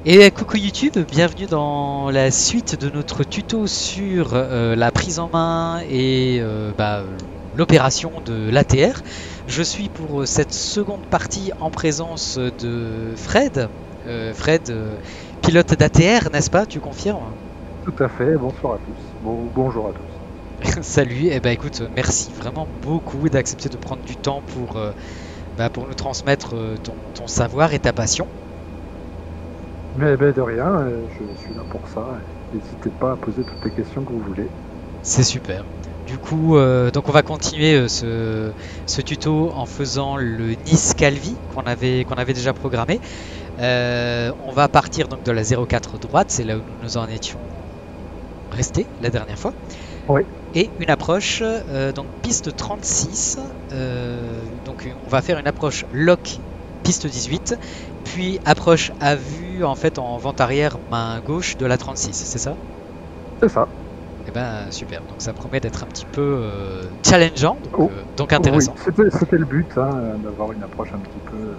Et coucou YouTube, bienvenue dans la suite de notre tuto sur la prise en main et l'opération de l'ATR. Je suis pour cette seconde partie en présence de Fred. Pilote d'ATR, n'est-ce pas? Tu confirmes? Tout à fait, bonsoir à tous. Bonjour à tous. Salut, et écoute, merci vraiment beaucoup d'accepter de prendre du temps pour nous transmettre ton savoir et ta passion. Mais de rien, je suis là pour ça. N'hésitez pas à poser toutes les questions que vous voulez. C'est super. Du coup, donc on va continuer ce tuto en faisant le Nice-Calvi qu'on avait déjà programmé. On va partir donc de la 04 droite, c'est là où nous en étions restés la dernière fois. Oui. Et une approche, donc piste 36. Donc on va faire une approche lock piste 18, puis approche à vue en fait en vente arrière main gauche de la 36, c'est ça? C'est ça. Eh ben super, donc ça promet d'être un petit peu challengeant, donc intéressant. Oui, c'était le but, hein, d'avoir une approche un petit peu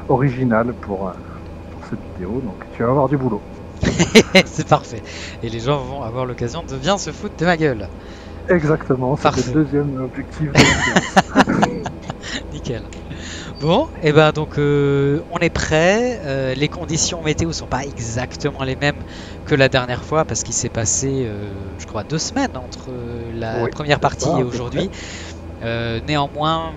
originale pour cette vidéo, donc tu vas avoir du boulot. C'est parfait. Et les gens vont avoir l'occasion de bien se foutre de ma gueule. Exactement, c'était le deuxième objectif de la séance. Nickel. Bon, et ben donc on est prêt. Les conditions météo sont pas exactement les mêmes que la dernière fois parce qu'il s'est passé, je crois, 2 semaines entre la première partie et aujourd'hui. Néanmoins,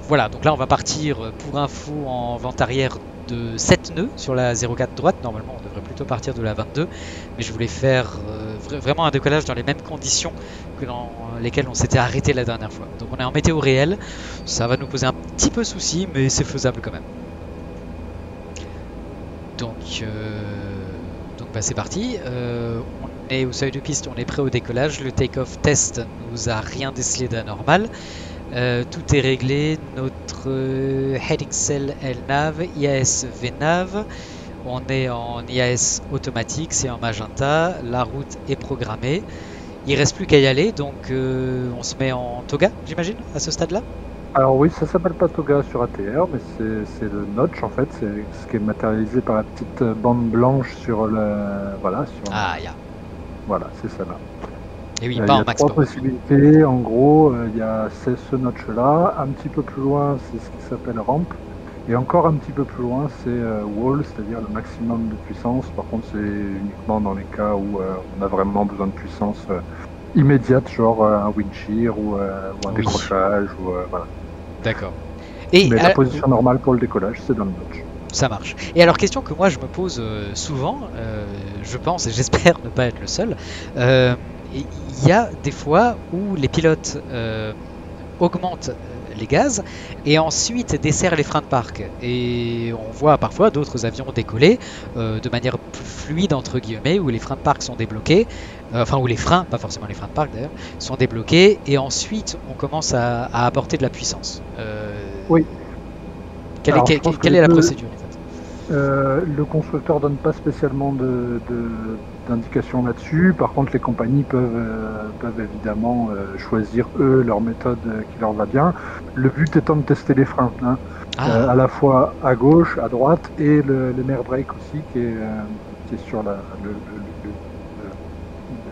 voilà. Donc là, on va partir pour info en vente arrière de 7 nœuds sur la 04 droite. Normalement, on devrait plutôt partir de la 22, mais je voulais faire vraiment un décollage dans les mêmes conditions que dans lesquelles on s'était arrêté la dernière fois. Donc on est en météo réel, ça va nous poser un petit peu souci, mais c'est faisable quand même. Donc c'est parti. On est au seuil de piste, on est prêt au décollage. Le take-off test nous a rien décelé d'anormal. Tout est réglé, notre heading cell LNAV, IAS VNAV, on est en IAS automatique, c'est en magenta, la route est programmée, il reste plus qu'à y aller, donc on se met en toga, j'imagine, à ce stade-là? Alors oui, ça s'appelle pas toga sur ATR, mais c'est le notch en fait, c'est ce qui est matérialisé par la petite bande blanche sur le... Voilà, voilà, c'est ça là. Et oui, Il y pas en a max 3 power. possibilités, en gros, il y a ce notch-là, un petit peu plus loin, c'est ce qui s'appelle ramp, et encore un petit peu plus loin, c'est wall, c'est-à-dire le maximum de puissance. Par contre, c'est uniquement dans les cas où on a vraiment besoin de puissance immédiate, genre un wind shear ou un décrochage, ou voilà. D'accord. Mais la position normale pour le décollage, c'est dans le notch. Ça marche. Et alors, question que moi je me pose souvent, je pense et j'espère ne pas être le seul, il y a des fois où les pilotes augmentent les gaz et ensuite desserrent les freins de parc. Et on voit parfois d'autres avions décoller de manière plus fluide, entre guillemets, où les freins de parc sont débloqués, enfin où les freins, pas forcément les freins de parc d'ailleurs, sont débloqués et ensuite on commence à apporter de la puissance. Oui. Quelle est la procédure en fait? Le constructeur donne pas spécialement d'indication là-dessus. Par contre, les compagnies peuvent évidemment choisir eux leur méthode qui leur va bien. Le but étant de tester les freins, hein. À la fois à gauche, à droite, et le air brake aussi qui est sur le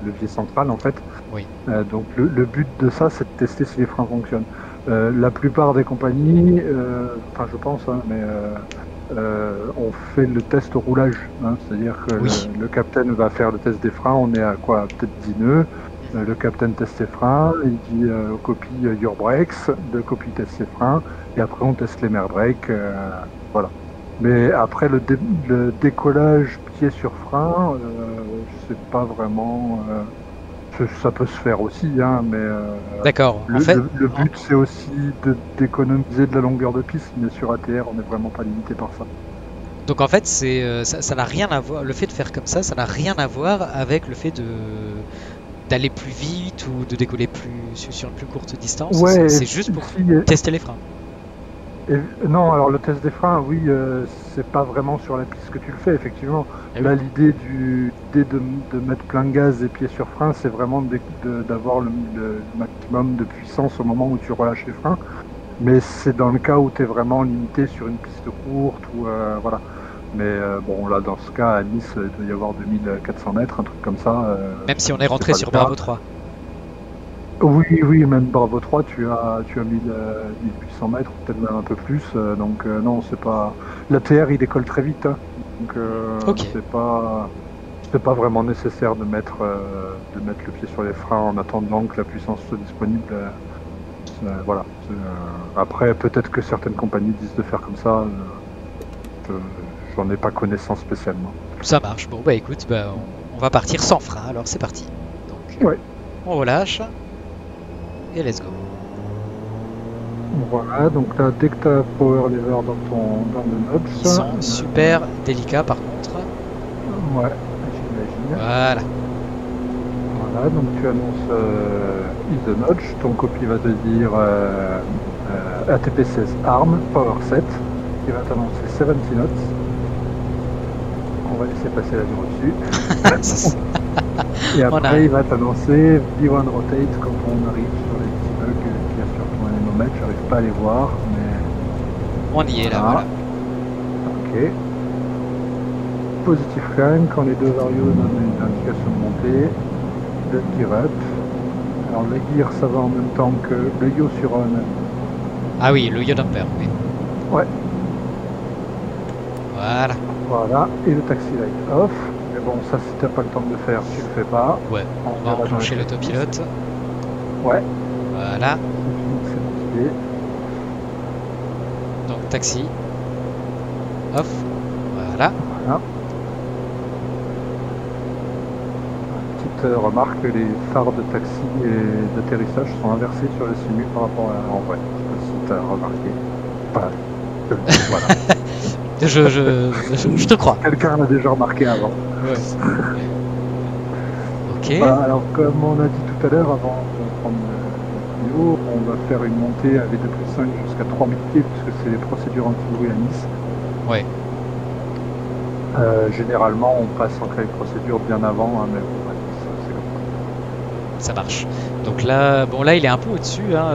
levier central en fait. Oui. Donc le but de ça, c'est de tester si les freins fonctionnent. La plupart des compagnies, enfin je pense, hein, mais on fait le test au roulage, hein, c'est-à-dire que le capitaine va faire le test des freins, on est à quoi, peut-être 10 nœuds, le capitaine teste ses freins, il dit copie your brakes, le copie teste ses freins, et après on teste les air brakes, voilà. Mais après le décollage pied sur frein, je sais pas vraiment... ça peut se faire aussi, hein, mais d'accord. Le but c'est aussi d'économiser de la longueur de piste, mais sur ATR on n'est vraiment pas limité par ça. Donc en fait, ça n'a rien à voir. Le fait de faire comme ça n'a rien à voir avec le fait d'aller plus vite ou de décoller sur une plus courte distance. Ouais, c'est juste pour tester les freins. Non, alors le test des freins, oui, c'est pas vraiment sur la piste que tu le fais, effectivement. Là, l'idée de mettre plein de gaz et pieds sur frein, c'est vraiment d'avoir le maximum de puissance au moment où tu relâches les freins. Mais c'est dans le cas où tu es vraiment limité sur une piste courte, ou voilà. Mais bon, là, dans ce cas, à Nice, il doit y avoir 2400 mètres, un truc comme ça. Même si on est c'est rentré pas le sur cas. Bravo 3. Oui, oui, même Bravo 3, tu as 1800 mètres, peut-être même un peu plus. Donc, non, c'est pas. L'ATR, il décolle très vite. Hein. Donc, Ok, c'est pas vraiment nécessaire de mettre le pied sur les freins en attendant que la puissance soit disponible. Voilà. Après, peut-être que certaines compagnies disent de faire comme ça. Je- J'en ai pas connaissance spécialement. ça marche. Bon, bah écoute, bah, on va partir sans frein, alors c'est parti. Donc, Ouais. on relâche et let's go. Voilà, donc là, dès que tu as power lever dans le notch, Ils sont super délicats par contre. ouais, j'imagine. Voilà. Voilà, donc tu annonces is the notch, ton copie va te dire ATP 16 ARM, power 7, qui va t'annoncer 70 knots. On va laisser passer l'avion au-dessus. Et après, il va t'annoncer V1 rotate quand on arrive sur les petits bugs qu'il y a sur ton anémomètre. J'arrive pas à les voir, mais. On y est là, voilà. Ok. Positive climb, quand les deux varios donnent une indication de montée. Le gear up. Alors le gear, ça va en même temps que le yo sur on. Ah oui, le yo-dumper, oui. Ouais. Voilà. Voilà. Et le taxi light off. Mais bon, ça, si t'as pas le temps de le faire, tu le fais pas. Ouais, on va enclencher l'autopilote. Ouais. Voilà. C'est motivé. Donc taxi. Off. Voilà. Voilà. Petite remarque, les phares de taxi et d'atterrissage sont inversés sur le simu par rapport à en vrai. Je sais pas si tu as remarqué. Voilà. Je te crois. Quelqu'un l'a déjà remarqué avant. Ouais. Ok. Voilà, alors comme on a dit tout à l'heure, avant de prendre le vidéo, on va faire une montée à V2+5 jusqu'à 3000 pieds puisque c'est les procédures anti-bruit à Nice. Ouais. Généralement, on passe en cas de procédure bien avant, hein, mais bon, c'est comme ça. Ça marche. Donc là, bon là, il est un peu au-dessus. Hein,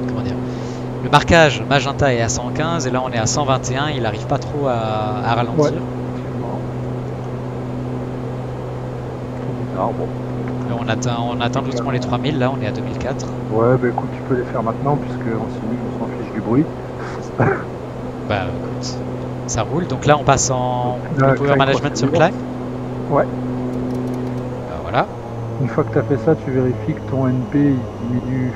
comment dire, le marquage magenta est à 115 et là on est à 121. Il n'arrive pas trop à ralentir. Ouais. Bizarre, bon. Là, on atteint doucement les 3000. Là, on est à 2004. Ouais, bah écoute, tu peux les faire maintenant puisque en simu, on s'en fiche du bruit. Bah écoute, ça roule. Donc là, on passe en Là, power management sur climb. Ouais. Bah, voilà. Une fois que tu as fait ça, tu vérifies que ton NP il diminue.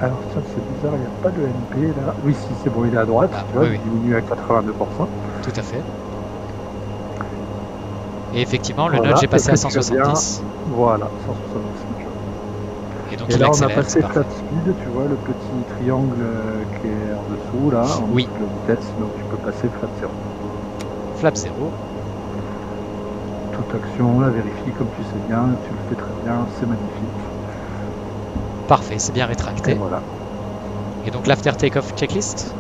Alors ça c'est bizarre, il n'y a pas de NP là. Oui, si c'est bon, il est à droite, Ah, tu vois, oui, il diminue à 82%. Tout à fait. Et effectivement, le Voilà. nudge est passé Et à que tu as 170. Voilà, 170. Et donc Et il là, on a accélère, c'est passé parfait. flat speed, tu vois, le petit triangle qui est en dessous là, en Oui. dessous de la vitesse, donc tu peux passer flat 0. Flap 0. Toute action, la vérifie comme tu sais bien, tu le fais très bien, c'est magnifique. Parfait, c'est bien Et rétracté. voilà. Et donc l'after take-off checklist.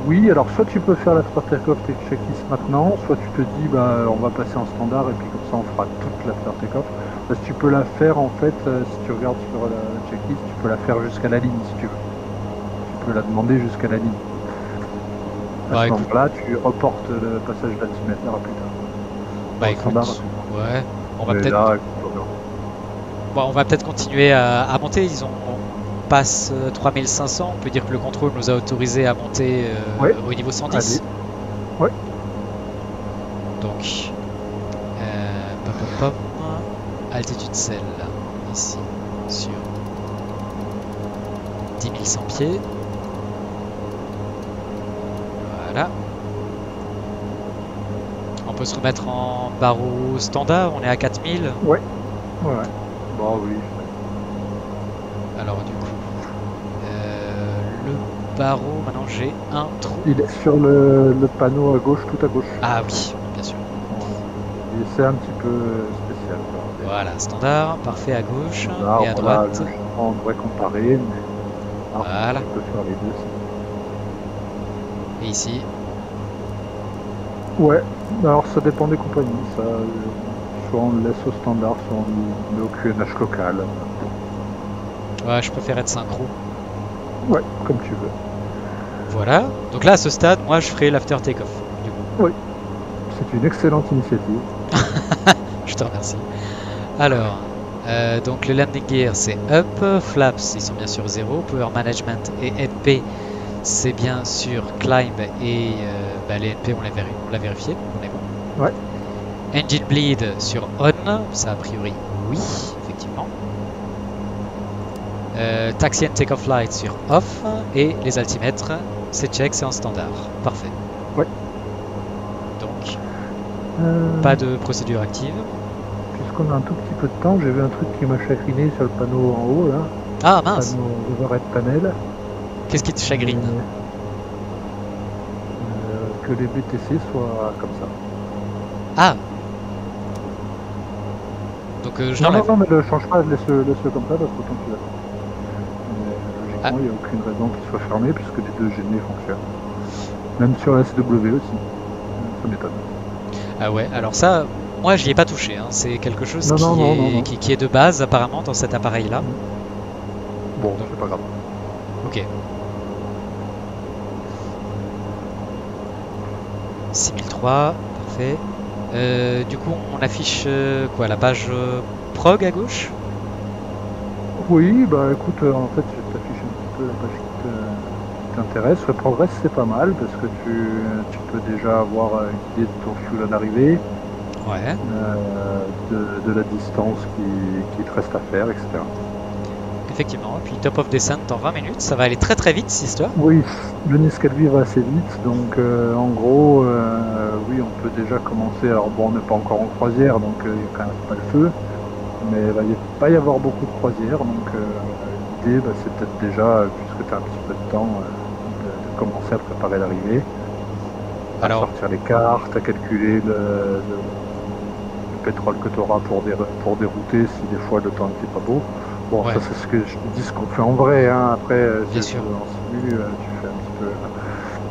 Oui, alors soit tu peux faire l'after take-off checklist maintenant, soit tu te dis bah on va passer en standard et puis comme ça on fera toute l'after take-off. Parce que tu peux la faire en fait, si tu regardes sur la checklist, tu peux la faire jusqu'à la ligne si tu veux. Tu peux la demander jusqu'à la ligne. À ce moment-là, tu reportes le passage d'altimétre à plus tard. Bah écoute, standard, ouais, on va mais peut-être là, bon, on va peut-être continuer à monter. Disons, on passe 3500. On peut dire que le contrôle nous a autorisé à monter Ouais. au niveau 110. Allez. Ouais. Donc, pop, pop, pop. Altitude celle ici sur 10 100 pieds. Voilà. On peut se remettre en barreau standard, on est à 4000. Ouais. Ouais. Bon, oui. Alors du coup, le barreau, maintenant j'ai un trou. Il est sur le panneau à gauche, tout à gauche. Ah oui, bien sûr. Et c'est un petit peu spécial. Voilà, standard, parfait à gauche Standard, et à droite. Voilà, on devrait comparer, mais Voilà. on peut faire les deux. Et ici, Ouais, alors ça dépend des compagnies. Ça, soit on le laisse au standard, soit on le met au QNH local. ouais, je préfère être synchro. Ouais, comme tu veux. Voilà. Donc là, à ce stade, moi, je ferai l'after take-off. Du coup. Oui, c'est une excellente initiative. Je te remercie. Alors, donc le landing gear, c'est up. Flaps, ils sont bien sûr 0. Power management et NP, c'est bien sûr climb. Et les NP, on l'a vérifié. On est bon. Ouais. Engine bleed sur on. Ça, a priori, oui, effectivement. Taxi and take-off light sur off. Et les altimètres, c'est check, c'est en standard. Parfait. Ouais. Donc, pas de procédure active. Puisqu'on a un tout petit peu de temps, j'ai vu un truc qui m'a chagriné sur le panneau en haut là. Ah mince. Panneau overhead panel. Qu'est-ce qui te chagrine? Que les BTC soient comme ça. Ah. Donc je non, l'enlève. non, mais ne change pas, laisse-le comme ça parce qu'autant qu'il a. Logiquement, il n'y a aucune raison qu'il soit fermé puisque les deux GND fonctionnent. Même sur la SW aussi. Ça m'étonne. Ah ouais, alors ça, moi j'y ai pas touché. Hein. C'est quelque chose qui est de base apparemment dans cet appareil-là. Bon, c'est pas grave. Ok. 6003, parfait. Du coup, on affiche quoi, la page prog à gauche? Oui, bah écoute, en fait, je t'affiche un petit peu la page qui t'intéresse. Le progress, c'est pas mal parce que tu peux déjà avoir une idée de ton fuel à l'arrivée, ouais. de la distance qui te reste à faire, etc. Effectivement, et puis top of descent en 20 minutes, ça va aller très très vite cette histoire. Oui, le Niscalvi va assez vite, donc en gros, oui, on peut déjà commencer. Alors bon, on n'est pas encore en croisière, donc il n'y a quand même pas le feu, mais il va pas y avoir beaucoup de croisières, donc l'idée, c'est peut-être déjà, puisque tu as un petit peu de temps, de commencer à préparer l'arrivée, à sortir les cartes, à calculer le pétrole que tu auras pour dérouter si des fois le temps n'était pas beau. Bon, ouais. Ça c'est ce que je dis, ce qu'on fait en vrai, hein. Après, bien sûr. En simu, tu fais un petit peu,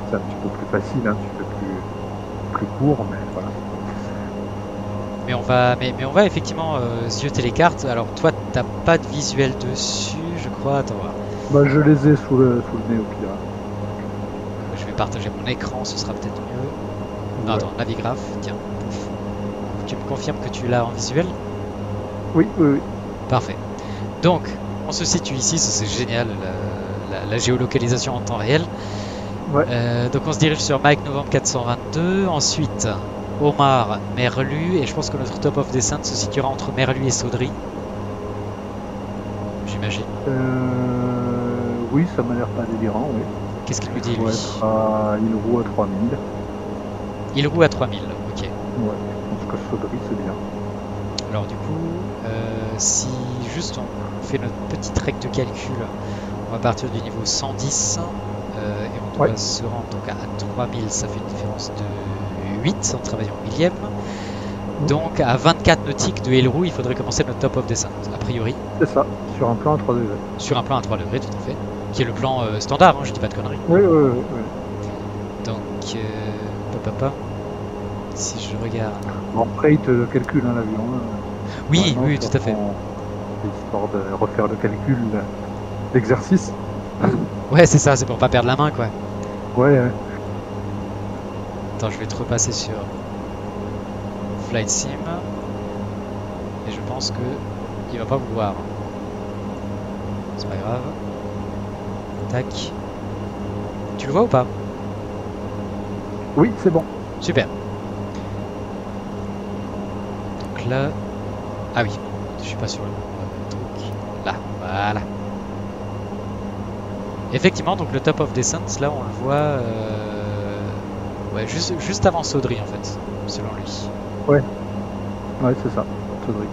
c'est un petit peu plus facile, hein. Tu fais plus court, mais voilà. Mais on va effectivement zioter les cartes. Alors toi, t'as pas de visuel dessus, je crois. Attends voir. Bah, je les ai sous le nez au pire. Je vais partager mon écran, ce sera peut-être mieux. Ouais. Non, attends, Navigraph, tiens. Tu me confirmes que tu l'as en visuel? Oui, oui, oui. Parfait. Donc, on se situe ici, c'est génial, la géolocalisation en temps réel. Ouais. Donc on se dirige sur Mike Novembre 422, ensuite Omar, Merlu, et je pense que notre top of descent se situera entre Merlu et Saudry. J'imagine. Oui, ça m'a l'air pas délirant, oui. Qu'est-ce qu'il nous dit, lui? Il roule à 3000. Il roule à 3000, ok. Ouais, je pense que Saudry, c'est bien. Alors du coup, si juste on fait notre petite règle de calcul, on va partir du niveau 110 et on doit se rendre donc à 3000, ça fait une différence de 8 en travaillant au millième. Donc à 24 nautiques de Helroux, il faudrait commencer notre top of descent, a priori. C'est ça, sur un plan à 3 degrés. Sur un plan à 3 degrés, tout à fait. Qui est le plan standard, hein, je dis pas de conneries. Oui, oui, oui. Donc, si je regarde... Bon, après, il te calcule hein, l'avion. Oui, oui, tout à fait. Histoire de refaire le calcul d'exercice. Ouais, c'est ça, c'est pour pas perdre la main, quoi. Ouais. Attends, je vais te repasser sur Flight Sim. Et je pense que il va pas vouloir. C'est pas grave. Tac. Tu le vois ou pas? Oui, c'est bon. Super. Donc là... Ah oui, je suis pas sur le truc. Là, voilà. Effectivement, donc le top of descent, là on le voit ouais, juste avant Saudry en fait, selon lui. Ouais, c'est ça, Saudry.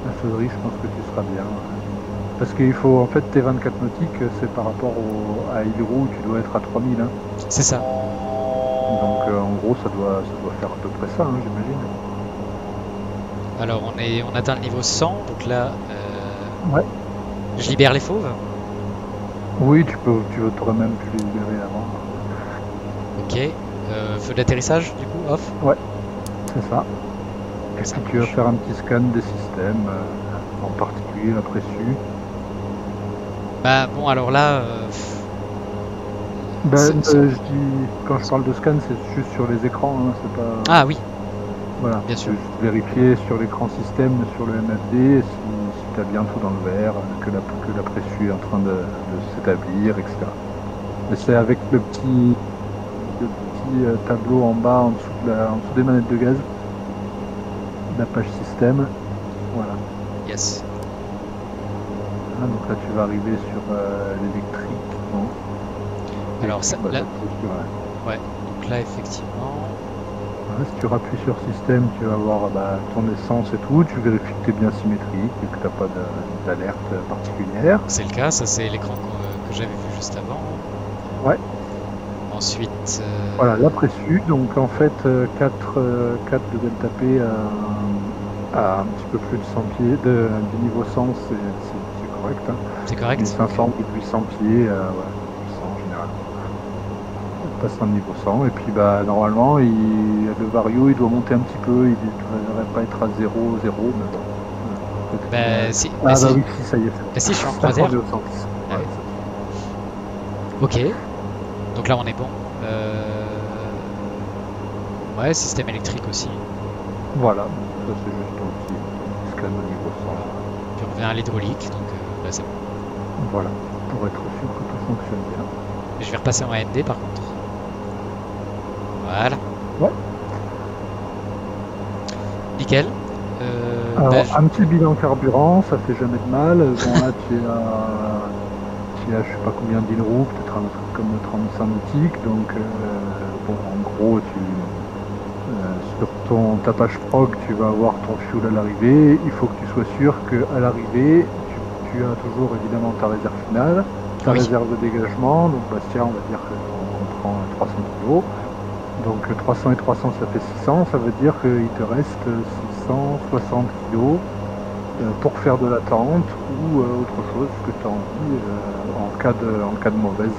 À Saudry, je pense que tu seras bien. Parce qu'il faut, en fait, tes 24 nautiques, c'est par rapport à Helroux, tu dois être à 3000. Hein. C'est ça. Donc en gros, ça doit faire à peu près ça, hein, j'imagine. Alors on atteint le niveau 100, donc là, ouais. Je libère les fauves. Oui, tu aurais même pu les libérer avant. Ok. Feu d'atterrissage, du coup, off. Ouais, c'est ça. Et puis tu vas faire un petit scan des systèmes, en particulier la pressu. Bah bon, alors là, Ben, c'est- je dis, quand je parle de scan, c'est juste sur les écrans, hein, c'est pas. ah oui, Voilà, bien c'est sûr. juste vérifier sur l'écran système, sur le MFD, si tu as bien tout dans le vert, que la pression est en train de s'établir, etc. Mais c'est avec le petit tableau en bas, en dessous des manettes de gaz, la page système. Voilà. Yes. Ah, donc là, tu vas arriver sur l'électrique. Bon. Alors ça, Bah, là, ça, c'est sûr, ouais. Donc là, effectivement, ouais, si tu rappuies sur système, tu vas voir ton essence et tout. Tu vérifies que tu es bien symétrique et que tu n'as pas d'alerte particulière. c'est le cas. Ça, c'est l'écran que j'avais vu juste avant. Ouais. Ensuite, Voilà, la pressu. Donc en fait, 4 de delta P à un petit peu plus de 100 pieds du niveau 100, c'est correct. Hein. c'est correct. 1500 ou 800 pieds, ouais, 800 en général. On passe un niveau 100 et puis normalement le vario il doit monter un petit peu, il ne devrait pas être à 0, 0, mais bon. Bah si, Ah bah, si. oui, si, ça y est. Bah, si, je suis en Ça, croisière. on est au 110. Ah Ouais, oui. Ok. Donc là, on est bon. Ouais, système électrique aussi. voilà, ça c'est juste un petit scan au niveau 100. Puis on revient à l'hydraulique, donc là, c'est bon. Voilà, pour être sûr que tout fonctionne bien. Je vais repasser en AND par contre. Voilà. Ouais. Nickel. Alors, Bah, un petit bilan carburant, ça fait jamais de mal. Bon, là, tu as je sais pas combien d'in-route, peut-être un truc comme 35 nautiques. Donc, bon, en gros, sur ta page prog, tu vas avoir ton fuel à l'arrivée. Il faut que tu sois sûr qu'à l'arrivée, tu as toujours évidemment ta réserve finale, ta Oui. réserve de dégagement. Donc, Bastia, on va dire qu'on prend 300 kg. Donc 300 et 300 ça fait 600, ça veut dire qu'il te reste 660 kg pour faire de l'attente ou autre chose que tu as envie en cas de mauvaise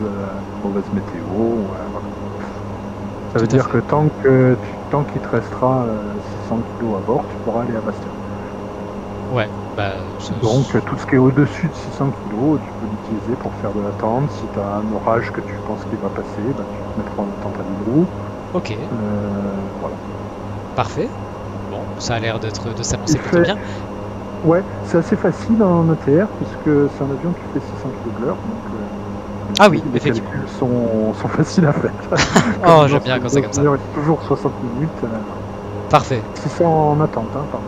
météo. Voilà. Ça veut Tout à dire fait. que tant qu'il te restera 600 kg à bord, tu pourras aller à Bastia. Ouais. Bah, Donc tout ce qui est au-dessus de 600 kg, tu peux l'utiliser pour faire de l'attente. Si tu as un orage que tu penses qu'il va passer, tu te mettras en attente à l'hydro. ok. Voilà. Parfait. Bon, ça a l'air de s'annoncer plutôt bien. Ouais, c'est assez facile en ETR puisque c'est un avion qui fait 600 kg de l'heure. Ah oui, les effectivement. calculs sont faciles à faire. Oh, j'aime bien quand c'est comme ça. Toujours 60 minutes. Parfait. 600 en attente, hein, pardon.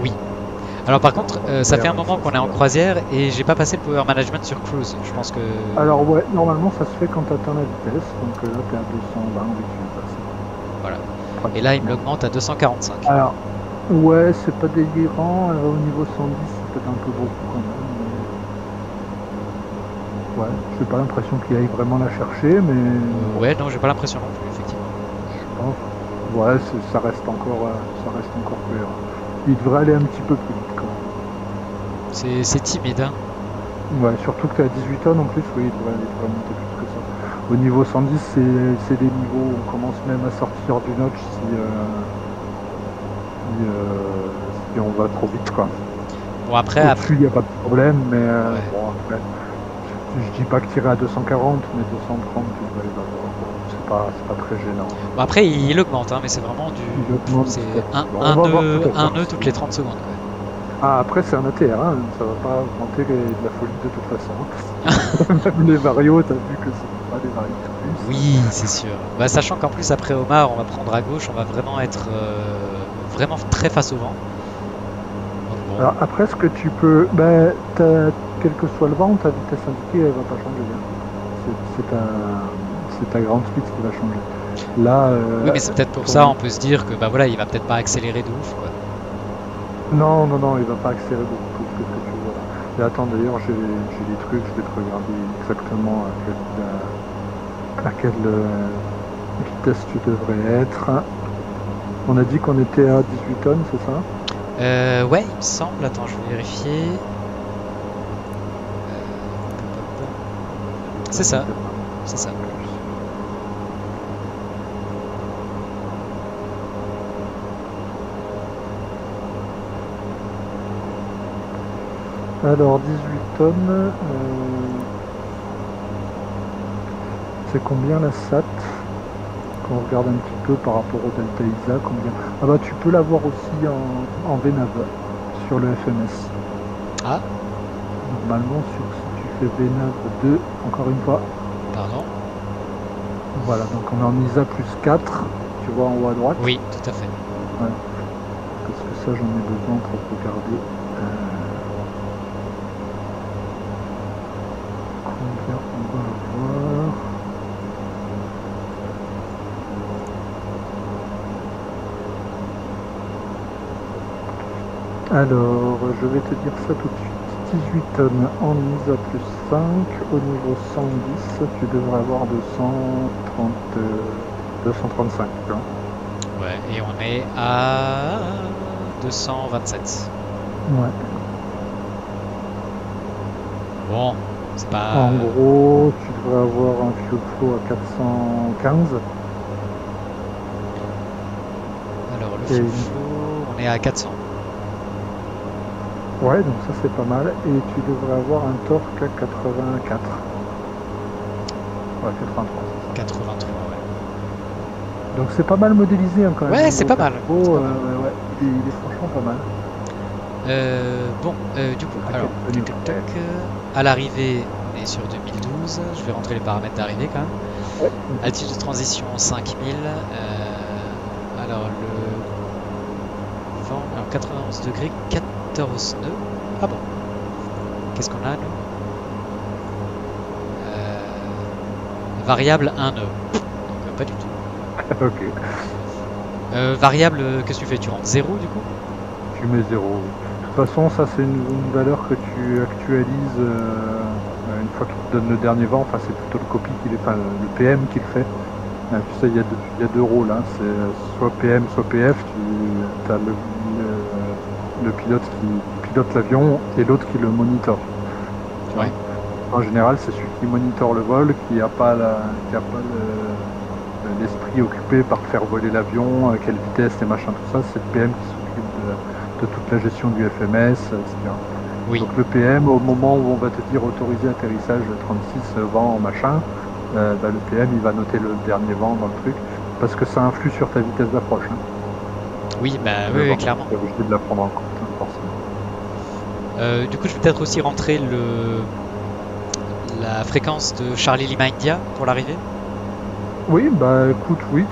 Oui. Alors par contre, ça fait un moment qu'on est en croisière et j'ai pas passé le power management sur cruise. Je pense que... Alors ouais, normalement ça se fait quand tu atteins la vitesse. Donc là tu es à 220 avec une passe. Voilà. Et là, il me l'augmente à 245. Alors, ouais, c'est pas délirant. Au niveau 110, c'est peut-être un peu beaucoup quand même. Mais... ouais, j'ai pas l'impression qu'il aille vraiment la chercher, mais... ouais, non, j'ai pas l'impression non plus, effectivement. Je pense. Ouais, ça reste encore cohérent. Il devrait aller un petit peu plus vite quand même. C'est timide, hein. Ouais, surtout que tu es à 18 tonnes en plus, oui, il devrait monter plus que ça. Au niveau 110, c'est des niveaux où on commence même à sortir du notch si on va trop vite, quoi. Bon, après... Au-dessus, il n'y a pas de problème, mais ouais. bon, après, je dis pas que tirer à 240, mais 230, tu devrais les avoir. C'est pas très gênant. Bon, après, il augmente, hein, mais c'est vraiment du... Il augmente c'est petit à un petit. nœud toutes les 30 secondes, quoi. Ah, après, c'est un ATR, hein, ça va pas augmenter de la folie de toute façon. Même les varios, t'as vu que c'est pas des varios de plus. Oui, c'est sûr. Bah, sachant qu'en plus, après Omar, on va prendre à gauche, on va vraiment être vraiment très face au vent. Donc, bon. Alors après, ce que tu peux... quel que soit le vent, ta vitesse indiquée, elle va pas changer. Hein. C'est ta grande speed qui va changer. Là, oui, mais c'est peut-être pour ça, on peut se dire que bah voilà, il va peut-être pas accélérer de ouf, quoi. Non, il va pas accélérer beaucoup plus que ce que tu vois. Et attends, d'ailleurs, j'ai des trucs, je vais te regarder exactement à quelle vitesse tu devrais être. On a dit qu'on était à 18 tonnes, c'est ça? Ouais, il me semble. Attends, je vais vérifier. C'est ça. C'est ça. Alors 18 tonnes, C'est combien la SAT? Quand on regarde un petit peu par rapport au Delta ISA, combien? Ah bah tu peux l'avoir aussi en VNAV sur le FMS. Ah, Normalement, si tu fais VNAV 2, encore une fois. pardon. Voilà, donc on est en ISA plus 4, tu vois en haut à droite. Oui, tout à fait. Ouais. Parce que ça, j'en ai besoin pour regarder. Combien on va avoir? Alors, je vais te dire ça tout de suite. 18 tonnes en ISA plus 5, au niveau 110, tu devrais avoir 235. Tu vois. Ouais, et on est à 227. Ouais. Bon, c'est pas... En gros, tu devrais avoir un fuel flow à 415. Alors, le fuel flow, on est à 400. Ouais, donc ça c'est pas mal. Et tu devrais avoir un torque à 84. Ouais, 83. 83, ouais. Donc c'est pas mal modélisé hein, quand même. Ouais, c'est pas mal. Ouais, il est franchement pas mal. Bon, du coup, alors, à l'arrivée, on est sur 2012. Je vais rentrer les paramètres d'arrivée quand même. Ouais. Altitude de transition 5000. Alors, le vent, alors 91 degrés, 14 nœuds. Ah bon. Qu'est-ce qu'on a, nous? Variable 1 nœud. Donc, pas du tout. Ok. Variable, qu'est-ce que tu fais? Tu rentres 0 du coup? Tu mets 0. De toute façon, ça c'est une valeur que tu actualises une fois qu'il te donne le dernier vent. Enfin, c'est plutôt le copie qui enfin, le PM qui le fait. Tu sais, il y a deux rôles. Hein. C'est soit PM, soit PF. Tu as le pilote qui pilote l'avion et l'autre qui le monitore. Ouais. En général, c'est celui qui monitore le vol, qui n'a pas l'esprit occupé par faire voler l'avion, à quelle vitesse et machin, tout ça. C'est le PM qui s'occupe de toute la gestion du FMS, etc. Oui. Donc le PM, au moment où on va te dire autoriser atterrissage 36 vent machin, le PM il va noter le dernier vent dans le truc, parce que ça influe sur ta vitesse d'approche. Hein. Oui, bah oui, clairement. Tu es obligé de la prendre en compte, forcément. Du coup, je vais peut-être aussi rentrer la fréquence de Charlie Lima India pour l'arrivée. Oui, bah écoute, oui,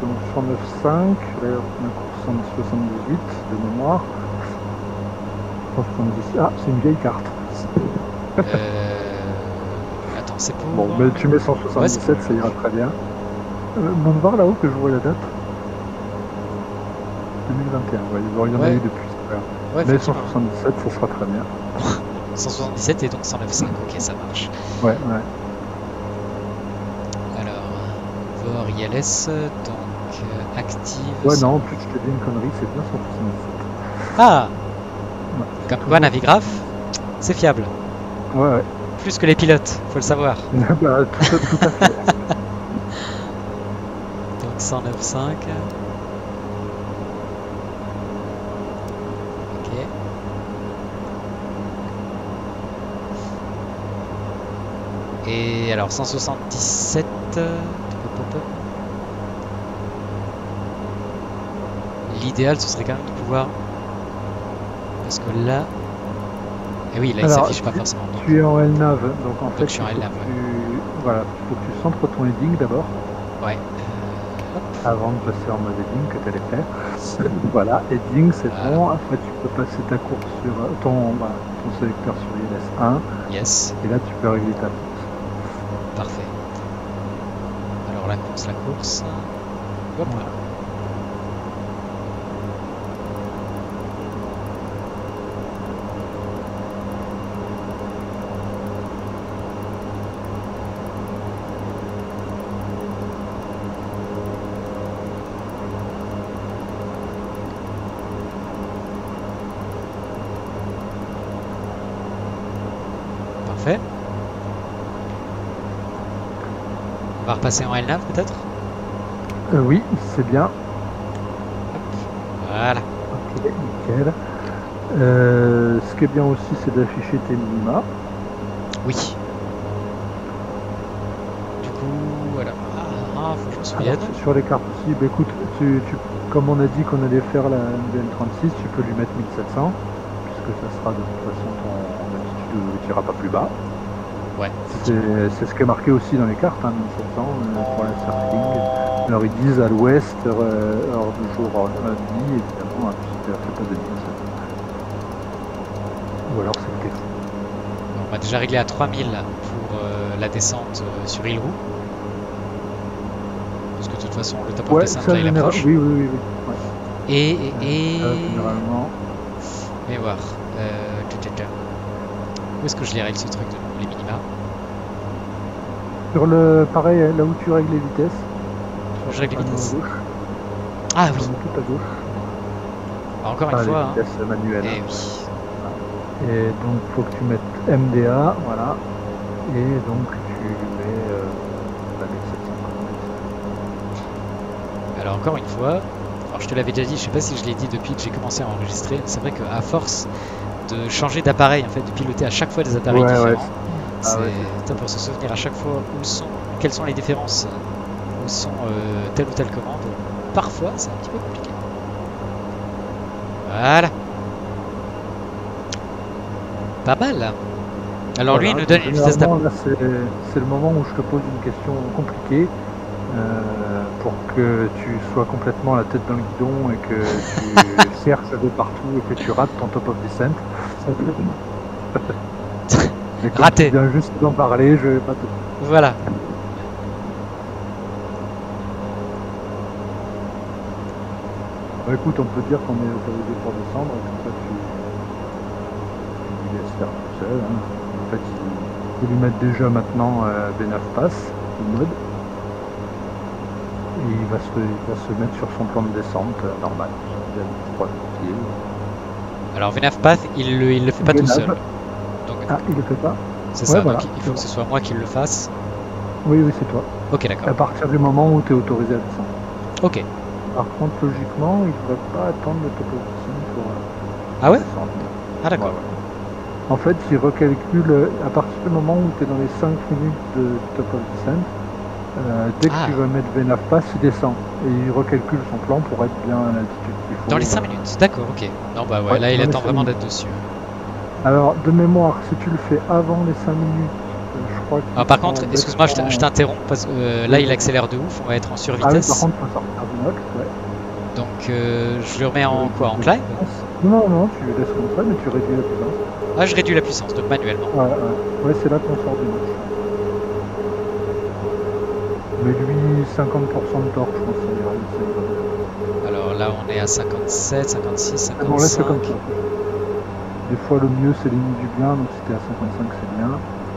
donc 109.5, là on a cours 178 de mémoire. 170. Ah, c'est une vieille carte. Attends, c'est pour... Bon, mais tu mets 177, ouais, ça ira très bien. On va voir là-haut que je vois la date. 2021, ouais, il y en a eu depuis. Ouais, mais 177, ça sera très bien. 177 et donc 109.5, ok, ça marche. Ouais. Alors, VOR ILS, donc active... Ouais, non, en plus je te dis une connerie, c'est bien 177. Ah ouais, comme quoi, Navigraph, c'est fiable. Ouais. Plus que les pilotes, faut le savoir. Bah, tout à fait. Donc 109.5. Ok. Et alors 177. L'idéal, ce serait quand même de pouvoir... Parce que là... Et oui, là, il s'affiche pas forcément. Donc... Tu es en LNAV, donc en fait, je suis en LNAV, voilà, il faut que tu centres ton heading d'abord. Ouais. Avant de passer en mode heading que tu allais faire. Voilà, heading, c'est bon. Après, tu peux passer ta course sur ton sélecteur sur ILS 1. Yes. Et là, tu peux régler ta course. Parfait. Alors, la course. Hop là. Parfait. On va repasser en LNAV peut-être? Oui, c'est bien. Voilà. Ok, nickel. Ce qui est bien aussi, c'est d'afficher tes minima. Oui. Du coup, alors, faut que je me souvienne. Alors, sur les cartes aussi, bah, écoute, comme on a dit qu'on allait faire la MDN36, tu peux lui mettre 1700, puisque ça sera de toute façon ton altitude où tu n'iras pas plus bas. Ouais. C'est ce qui est marqué aussi dans les cartes, hein, 1700 pour la surfing. Alors ils disent à l'ouest, heure du jour, heure de la nuit, évidemment, hein, tu ne fais pas de 1700. Ou alors c'est le fou. On va déjà régler à 3000 pour la descente sur Ilroux. Parce que de toute façon, le top of descent là, il approche. Oui. Ouais. Et généralement. Mais voir. Où est-ce que je les règle ce truc de les minima? Sur le pareil, là où tu règles les vitesses. Je règle les vitesses. Ah oui. Tout à gauche. Encore une fois. Les vitesses manuelles. Et oui. Et donc il faut que tu mettes MDA, voilà. Et donc tu mets la 1700. Alors encore une fois, alors je te l'avais déjà dit, je sais pas si je l'ai dit depuis que j'ai commencé à enregistrer, c'est vrai qu'à force de changer d'appareil, en fait, de piloter à chaque fois des appareils différents, c'est pour se souvenir à chaque fois quelles sont les différences, où sont telle ou telle commande. Parfois, c'est un petit peu compliqué. Voilà. Pas mal. Alors lui, il nous donne une vitesse d'appareil. C'est le moment où je te pose une question compliquée. Pour que tu sois complètement la tête dans le guidon et que tu cherches de partout et que tu rates ton top of descent. Raté. Tu viens juste d'en parler, je vais pas te... Voilà. Bah, écoute, on peut dire qu'on est autorisé pour descendre et comme ça tu laisses faire tout seul. Hein. En fait, il faut lui mettre déjà maintenant Benaf Pass, le mode. Et il va se mettre sur son plan de descente normal. Alors Venaf Path, il le fait pas tout seul. Donc, il le fait pas. C'est ça, voilà. Donc il faut que ce soit moi qui le fasse. Oui, c'est toi. Ok, d'accord. À partir du moment où tu es autorisé à descendre. Ok. Par contre, logiquement, il ne devrait pas attendre le top of descent pour descendre. Ah d'accord. Ouais. En fait, il recalcule à partir du moment où tu es dans les 5 minutes de top of descent. Dès que tu vas mettre Venaf Pass, il descend et il recalcule son plan pour être bien à l'altitude qu'il faut. Dans les 5 minutes, d'accord, ok. Non, bah ouais, là il attend vraiment d'être dessus. Alors, de mémoire, si tu le fais avant les 5 minutes, je crois que. Ah, par contre, excuse-moi, je t'interromps parce que là il accélère de ouf, on va être en survitesse. Ah oui, par contre, faut sortir du NOx, ouais. Donc, je le remets en quoi? En climb? Non, tu laisses comme ça, mais tu réduis la puissance. Ah, je réduis la puissance, donc manuellement. Ouais, c'est là qu'on sort du NOx. Mais lui, 50% de torque, je pense que ça ira. Alors là, on est à 57, 56, 55. Bon, là, c'est comme ça. Des fois, le mieux, c'est limite du bien, donc si t'es à 55, c'est bien.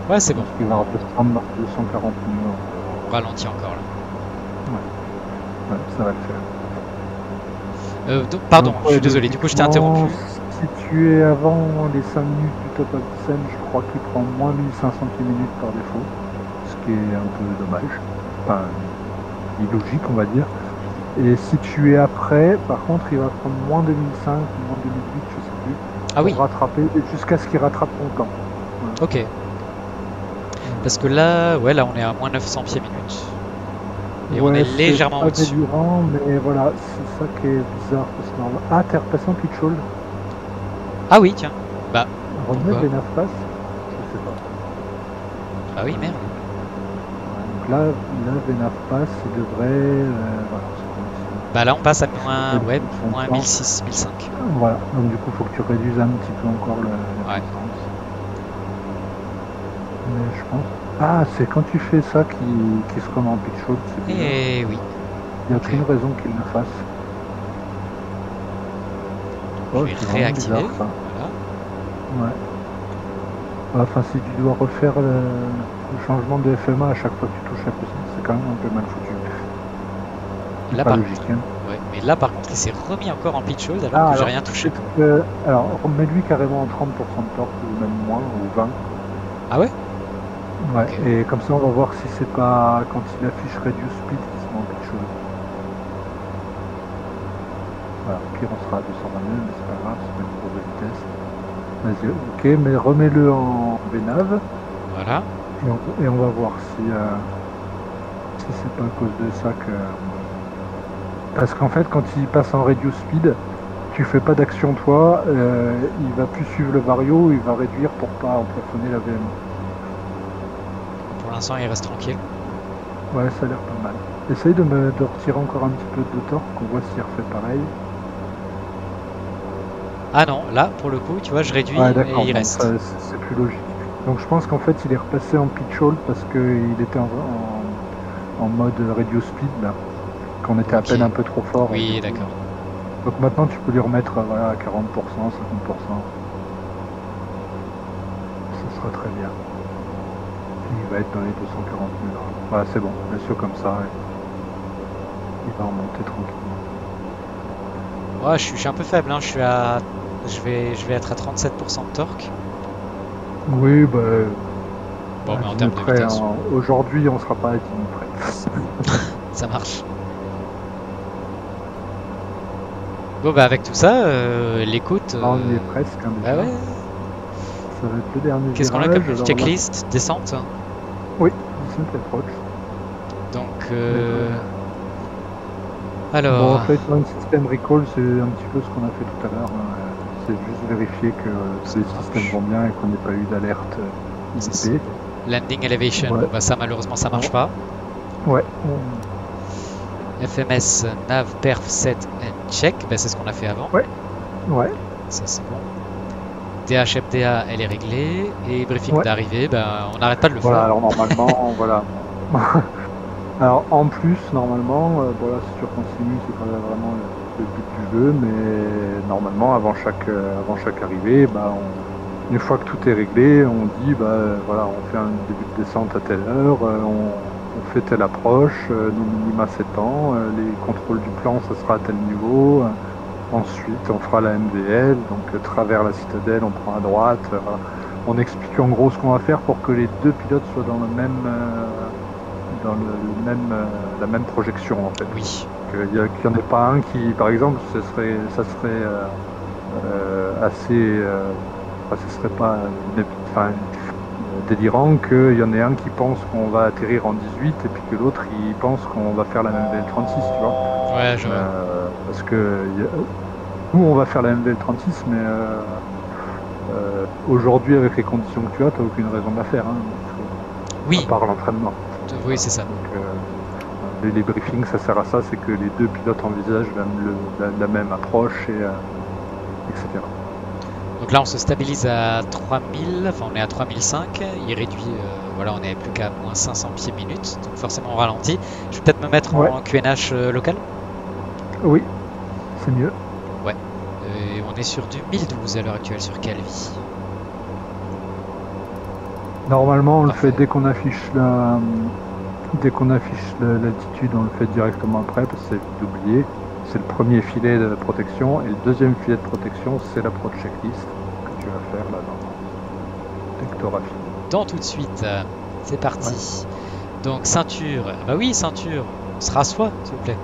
Ouais, c'est bon. Parce qu'il va redescendre à 240 mieux. On ralentit encore là. Ouais, ça va le faire. Pardon, je suis désolé, du coup, je t'ai interrompu. Si tu es avant les 5 minutes du top of descent, je crois qu'il prend moins 1500 minutes par défaut. Ce qui est un peu dommage. Enfin, illogique on va dire. Et si tu es après, par contre, il va prendre moins 2005, moins 2008, je sais plus. Ah oui. Rattraper jusqu'à ce qu'il rattrape ton temps. Voilà. Ok. Parce que là, ouais, là on est à moins 900 pieds minutes. Et on est légèrement au-dessus. Mais voilà, c'est ça qui est bizarre. Ah, t'es repassé en pitch hold. Ah oui, tiens. Bah. Remettre les 9 passes. Je sais pas. Ah oui, merde. Donc là Venaf Pass, il devrait. Voilà. Bah là, on passe à moins 1006, 1005. Voilà, donc du coup, il faut que tu réduises un petit peu encore la puissance. Mais je pense. Ah, c'est quand tu fais ça qui se remet en pitch hold. Eh oui. Il n'y a aucune raison qu'il le fasse. Je vais réactiver. Bizarre, ça. Voilà. Ouais. Enfin, si tu dois refaire le changement de FMA à chaque fois que tu touches la puissance, c'est quand même un peu mal foutu. Là, pas par logique. contre, ouais, mais là, par contre, il s'est remis encore en pitch hold alors que j'ai rien touché. Alors, remets-lui carrément en 30% de torque, ou même moins, ou 20. Ah ouais? Ouais, okay. Et comme ça, on va voir si c'est pas quand il affiche Reduce Speed qui se met en pitch hold. Voilà, au pire, on sera à 222, mais c'est pas grave, c'est pas une courbe de vitesse. Vas-y, ok, mais remets-le en Venav. Voilà. Et on va voir si... si c'est pas à cause de ça que... Parce qu'en fait, quand il passe en reduce speed, tu fais pas d'action toi, il va plus suivre le vario, il va réduire pour pas emplafonner la VM. Pour l'instant, il reste tranquille. Ouais, ça a l'air pas mal. Essaye de retirer encore un petit peu de torque, qu'on voit s'il refait pareil. Ah non, là, pour le coup, tu vois, je réduis et il reste. C'est plus logique. Donc je pense qu'en fait, il est repassé en pitch hold parce qu'il était en mode reduce speed, là. Qu'on était à peine un peu trop fort. Oui, d'accord. Donc maintenant, tu peux lui remettre voilà, à 40%, 50%. Ça sera très bien. Il va être dans les 240 000. Voilà, c'est bon, bien sûr, comme ça, il va remonter tranquillement. Ouais, je suis un peu faible, hein. Je vais être à 37% de torque. Oui, bah. Bon, mais en termes de vitesse. Aujourd'hui, on sera pas à 10 000 près. Ça marche. Bon, bah, avec tout ça, l'écoute. On y est presque, hein, déjà. Bah ouais. Ça va être le dernier. Qu'est-ce qu'on a comme checklist? Descente? Oui, descente approach. Donc, alors. Bon, en fait, dans le système recall, c'est un petit peu ce qu'on a fait tout à l'heure. Hein. C'est juste vérifier que tous les systèmes vont bien et qu'on n'ait pas eu d'alerte IP. Landing elevation, ouais. Bon, bah, ça malheureusement ça marche pas. Ouais. FMS, nav, perf, set and check, bah, c'est ce qu'on a fait avant. Ouais. Ouais. Ça c'est bon. DHMDA, elle est réglée. Et briefing d'arrivée, bah, on n'arrête pas de le faire. Alors normalement, voilà. Alors en plus, normalement, voilà, c'est sur continu, c'est quand même vraiment le but du jeu, mais normalement, avant chaque arrivée, bah, une fois que tout est réglé, on dit, bah, voilà, on fait un début de descente à telle heure, on fait telle approche, nos minima 7 ans, les contrôles du plan, ça sera à tel niveau. Ensuite, on fera la MVL, donc travers la citadelle, on prend à droite. Voilà. On explique en gros ce qu'on va faire pour que les deux pilotes soient dans le même, la même projection en fait. Oui. Qu'il n'y en ait pas un qui, par exemple, ça serait assez, ce serait pas délirant qu'il y en ait un qui pense qu'on va atterrir en 18 et puis que l'autre il pense qu'on va faire la MVL 36, tu vois. Ouais, je vois. Parce que nous on va faire la MVL 36, mais aujourd'hui avec les conditions que tu as, t'as aucune raison de la faire. Hein, oui. À part l'entraînement. Oui, c'est ça. Donc, les briefings, ça sert à ça, c'est que les deux pilotes envisagent la même approche, etc. Donc là, on se stabilise à 3000, enfin on est à 3005, il réduit, voilà, on n'est plus qu'à moins 500 pieds minutes, donc forcément on ralentit. Je vais peut-être me mettre en QNH local. Oui, c'est mieux. Ouais, et on est sur du 1012 à l'heure actuelle sur Calvi. Normalement, on le fait dès qu'on affiche l'altitude, on le fait directement après, parce que c'est d'oublier. C'est le premier filet de protection, et le deuxième filet de protection, c'est l'approach checklist que tu vas faire là dès que tu auras fini. Dans tout de suite, c'est parti. Donc ceinture, bah oui ceinture, on se rassoit s'il vous plaît.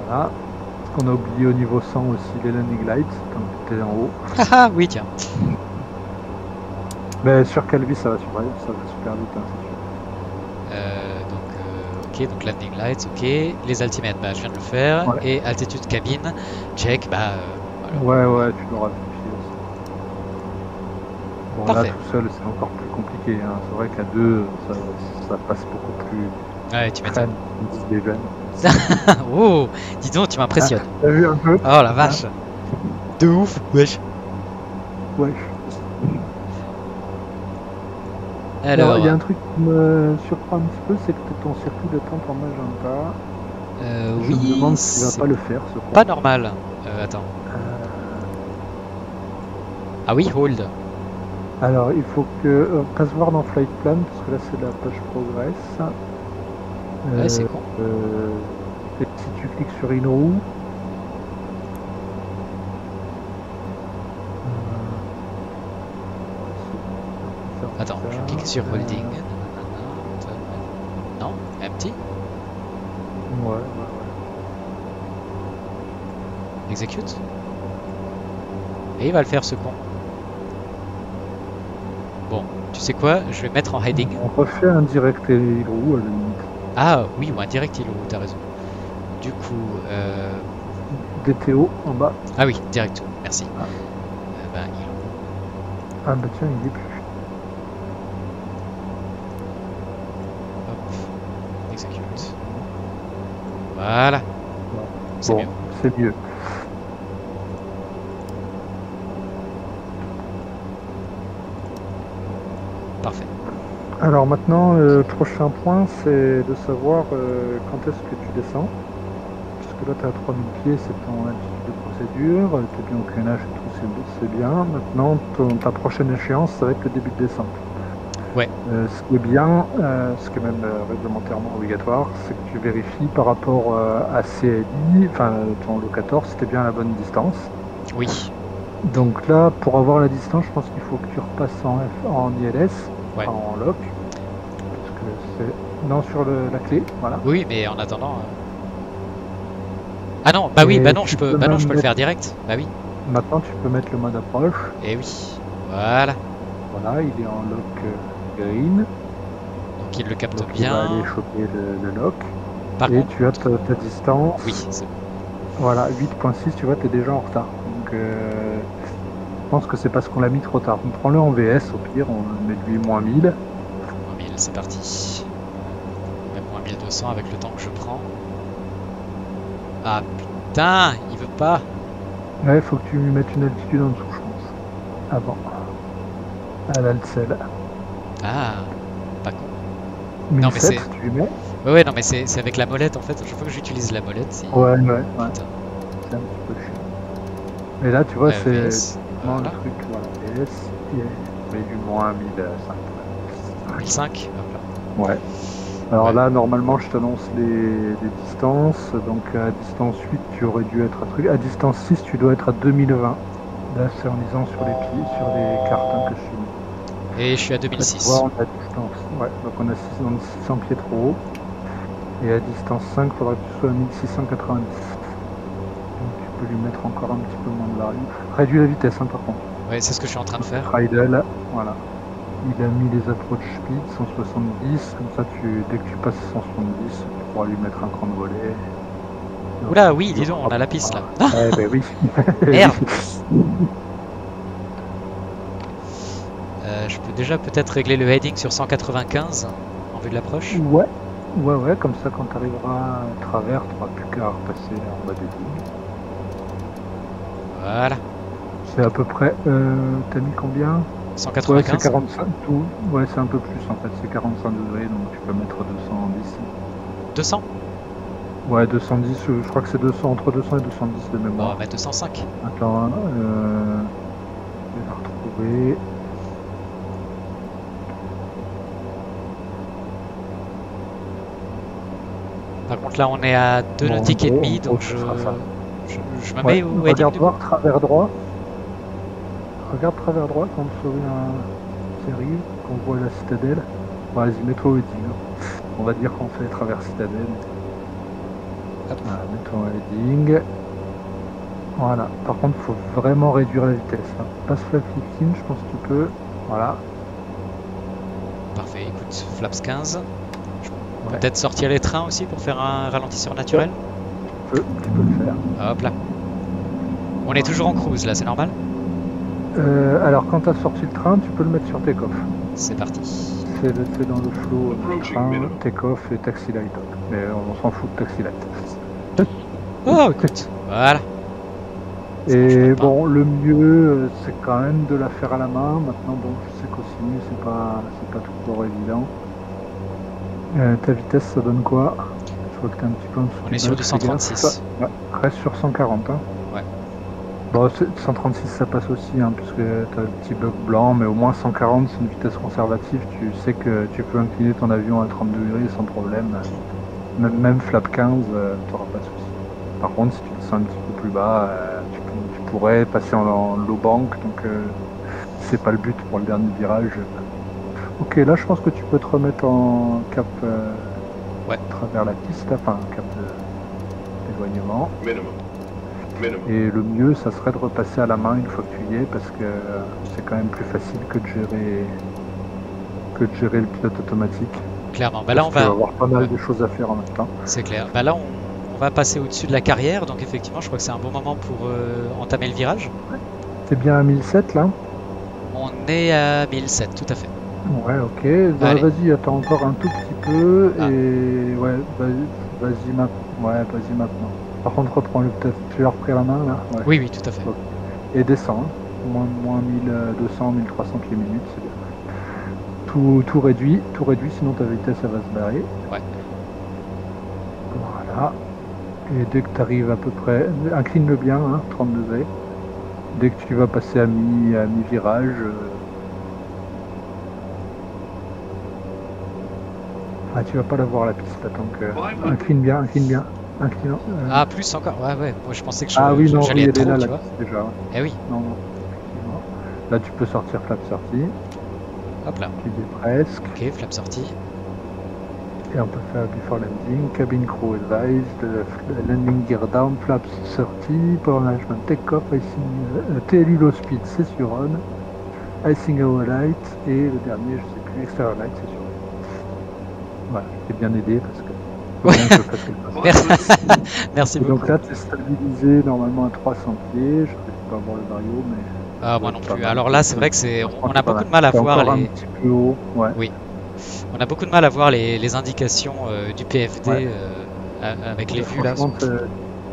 Voilà. Ce qu'on a oublié au niveau 100 aussi, les landing lights, comme tu étais en haut. Ah oui tiens. Mais sur Calvi ça va super vite, hein, c'est sûr. Donc landing lights, ok. Les altimettes, bah je viens de le faire. Et altitude cabine, check, bah voilà. Ouais, tu l'auras vérifié aussi. Bon parfait. Là tout seul c'est encore plus compliqué, hein. C'est vrai qu'à deux ça passe beaucoup plus. Ouais, tu m'étonnes. Des jeunes. Oh, dis donc, tu m'impressionnes. T'as vu un peu? Oh la vache. De ouf, wesh. Ouais. Alors, il y a un truc qui me surprend un petit peu, c'est que ton circuit de temp en magenta. oui, je me demande s'il va pas le faire, ce pas normal. Attends. Ah oui, hold. Alors, il faut que passe voir dans Flight Plan, parce que là c'est la page progress. Ouais, c'est con. Et si tu cliques sur une roue. Attends, je clique sur holding. Non, empty. Ouais. Execute. Et il va le faire ce con. Bon, tu sais quoi, je vais mettre en heading. On refait un direct roue à la limite. Ah oui, ou un direct îlot, t'as raison. Du coup, DTO en bas. ah oui, direct, merci. Ah. Ben, îlot. Ah bah tiens, il est plus. Hop, execute. Voilà, c'est Bon, mieux. c'est mieux. Parfait. Alors maintenant, le prochain point, c'est de savoir quand est-ce que tu descends. Parce que là, tu es à 3000 pieds, c'est ton altitude de procédure, tu es bien au carénage et tout, c'est bien. Maintenant, ta prochaine échéance, ça va être le début de descente. Ouais. Ce qui est bien, ce qui est même réglementairement obligatoire, c'est que tu vérifies par rapport à CLI, enfin ton locator, si tu es bien à la bonne distance. Oui. Donc là, pour avoir la distance, je pense qu'il faut que tu repasses en ILS, Ouais. enfin en lock. Parce que c'est... Non, sur la clé, voilà. Oui, mais en attendant... Ah non, bah oui, Et bah non, tu je peux, peux bah non, même je peux le faire mettre- direct. Bah oui. Maintenant, tu peux mettre le mode approche. Et oui. Voilà. Voilà, il est en lock green. Donc il le capte Donc il va bien. aller choper le lock. Par Et contre, tu as ta distance. oui, c'est bon. Voilà, 8.6, tu vois, tu es déjà en retard. Donc je pense que c'est parce qu'on l'a mis trop tard. Donc prends-le en VS, au pire, on met lui moins 1000. Moins 1000, c'est parti. Même moins 1200 avec le temps que je prends. Ah putain, il veut pas. Ouais, faut que tu lui mettes une altitude en dessous, je pense. Avant. À l'altcel. Ah, pas con. 1007, Non, mais c'est... tu lui mets. Ouais, non, mais c'est avec la molette en fait. À chaque fois que j'utilise la molette, c'est... Ouais. Putain. C'est un petit peu chiant. Mais là, tu vois, c'est VS, vraiment voilà. le truc, voilà, VS, et met du moins 1005. 1005. Hop là. Ouais. Alors Ouais. là, normalement, je t'annonce les distances. Donc à distance 8, tu aurais dû être à truc. À distance 6, tu dois être à 2020. Là, c'est en lisant sur les pieds, sur les cartes que je suis mis. Et je suis à Là, tu 2006. vois, on a distance. Ouais, donc on a 600 pieds trop haut. Et à distance 5, il faudra que tu sois à 1690. Donc tu peux lui mettre encore un petit peu moins de variable. Réduis la vitesse, hein, par contre. Ouais, c'est ce que je suis en train de faire. Idle, voilà. Il a mis les approach speed 170, comme ça dès que tu passes 170, tu pourras lui mettre un cran de volet. Oula, oui, dis donc, on a la piste là. Ah, Eh ben oui. merde. Je peux déjà peut-être régler le heading sur 195 en vue de l'approche. Ouais, comme ça quand tu arriveras à travers, tu n'auras plus qu'à repasser en bas des lignes. Voilà. C'est à peu près, t'as mis combien? 195. Ouais, c'est 45 tout. Ouais, c'est un peu plus en fait, c'est 45 degrés, donc tu peux mettre 210. 200. Ouais, 210, je crois que c'est 200, entre 200 et 210 de Bon, on mémoire. va mettre 205. Attends, je vais la retrouver. Par contre, là, on est à 2 Bon, nautiques et en gros, demi, donc ce sera ça. je me Ouais, mets au heading regarde du voir travers droit. Regarde travers droit quand on sauve qui arrive, qu'on voit la citadelle. Bon, vas-y, mets-toi au heading. On va dire qu'on fait travers citadelle. Hop. Voilà, mets-toi au heading. Voilà. Par contre, il faut vraiment réduire la vitesse. Hein. Passe flat 15, je pense que tu peux. Voilà. Parfait, écoute, flaps 15. Ouais. Peut-être sortir les trains aussi pour faire un ralentisseur naturel. Tu peux le faire. Hop là. On est toujours en cruise là, c'est normal? Alors, quand tu as sorti le train, tu peux le mettre sur take-off. C'est parti. C'est dans le flow train, take-off et taxi light. Mais on s'en fout de taxi light. Oh, écoute, voilà. Et bon, le mieux, c'est quand même de la faire à la main. Maintenant, bon, je sais qu'au simu, c'est pas toujours évident. Ta vitesse, ça donne quoi? Je vois que t'es un petit peu en dessous. On est sur du 136. Ouais, reste sur 140. Hein. Ouais. Bon, 136, ça passe aussi, hein, puisque t'as le petit bug blanc, mais au moins 140, c'est une vitesse conservative. Tu sais que tu peux incliner ton avion à 30 degrés sans problème. Même flap 15, t'auras pas de souci. Par contre, si tu descends un petit peu plus bas, tu pourrais passer en low bank, donc c'est pas le but pour le dernier virage. Ok, là je pense que tu peux te remettre en cap Ouais. à travers la piste, enfin cap d'éloignement. Et le mieux, ça serait de repasser à la main une fois que tu y es, parce que c'est quand même plus facile que de gérer le pilote automatique. Clairement. Bah là, on Tu vas va. avoir pas mal Ouais, de choses à faire en même temps. c'est clair. Bah là, on va passer au-dessus de la carrière, donc effectivement, je crois que c'est un bon moment pour entamer le virage. T'es bien à 1007 là? On est à 1007, tout à fait. Ouais, ok. Bah, Allez. vas-y, attends encore un tout petit peu Ah, et ouais, vas-y maintenant. Ouais, vas-y maintenant. Par contre, reprends-le peut-être. Tu as repris la main là? Ouais. oui, oui, tout à fait. Ok. Et descends. Hein. Moins 1200, 1300 km, c'est bien. Tout réduit, sinon ta vitesse elle va se barrer. Ouais. Voilà. Et dès que tu arrives à peu près, incline-le bien, hein, 30 degrés. Dès que tu vas passer à mi-virage, ah, tu vas pas la voir la piste, attends que. Incline bien, incline. Ah, plus encore. Ouais, ouais. Moi, je pensais que Ah oui, non, j'allais oui, être elle est trop, là, tu la vois. piste déjà. Ouais. Eh oui. Non, non, effectivement. Là, tu peux sortir flap sortie. Hop là. Tu y es presque. Ok, flap sortie. Et on peut faire before landing, cabin crew advised, landing gear down, flaps 30, power management take off, icing, TLU low speed, c'est sur on, icing hour light, et le dernier, je sais plus, exterior light, c'est sur on. Voilà, je t'ai bien aidé parce que Ouais. je fais le passe. Merci Et donc beaucoup. là, tu es stabilisé normalement à 300 pieds, je vais pas voir le Mario, mais Ah, moi non pas plus. mal. Alors là, c'est vrai que c'est, on Franchement, a c'est pas beaucoup mal. de mal à C'est voir encore un les. petit peu haut, ouais. Oui. On a beaucoup de mal à voir les indications du PFD Ouais. avec les vues là. Franchement,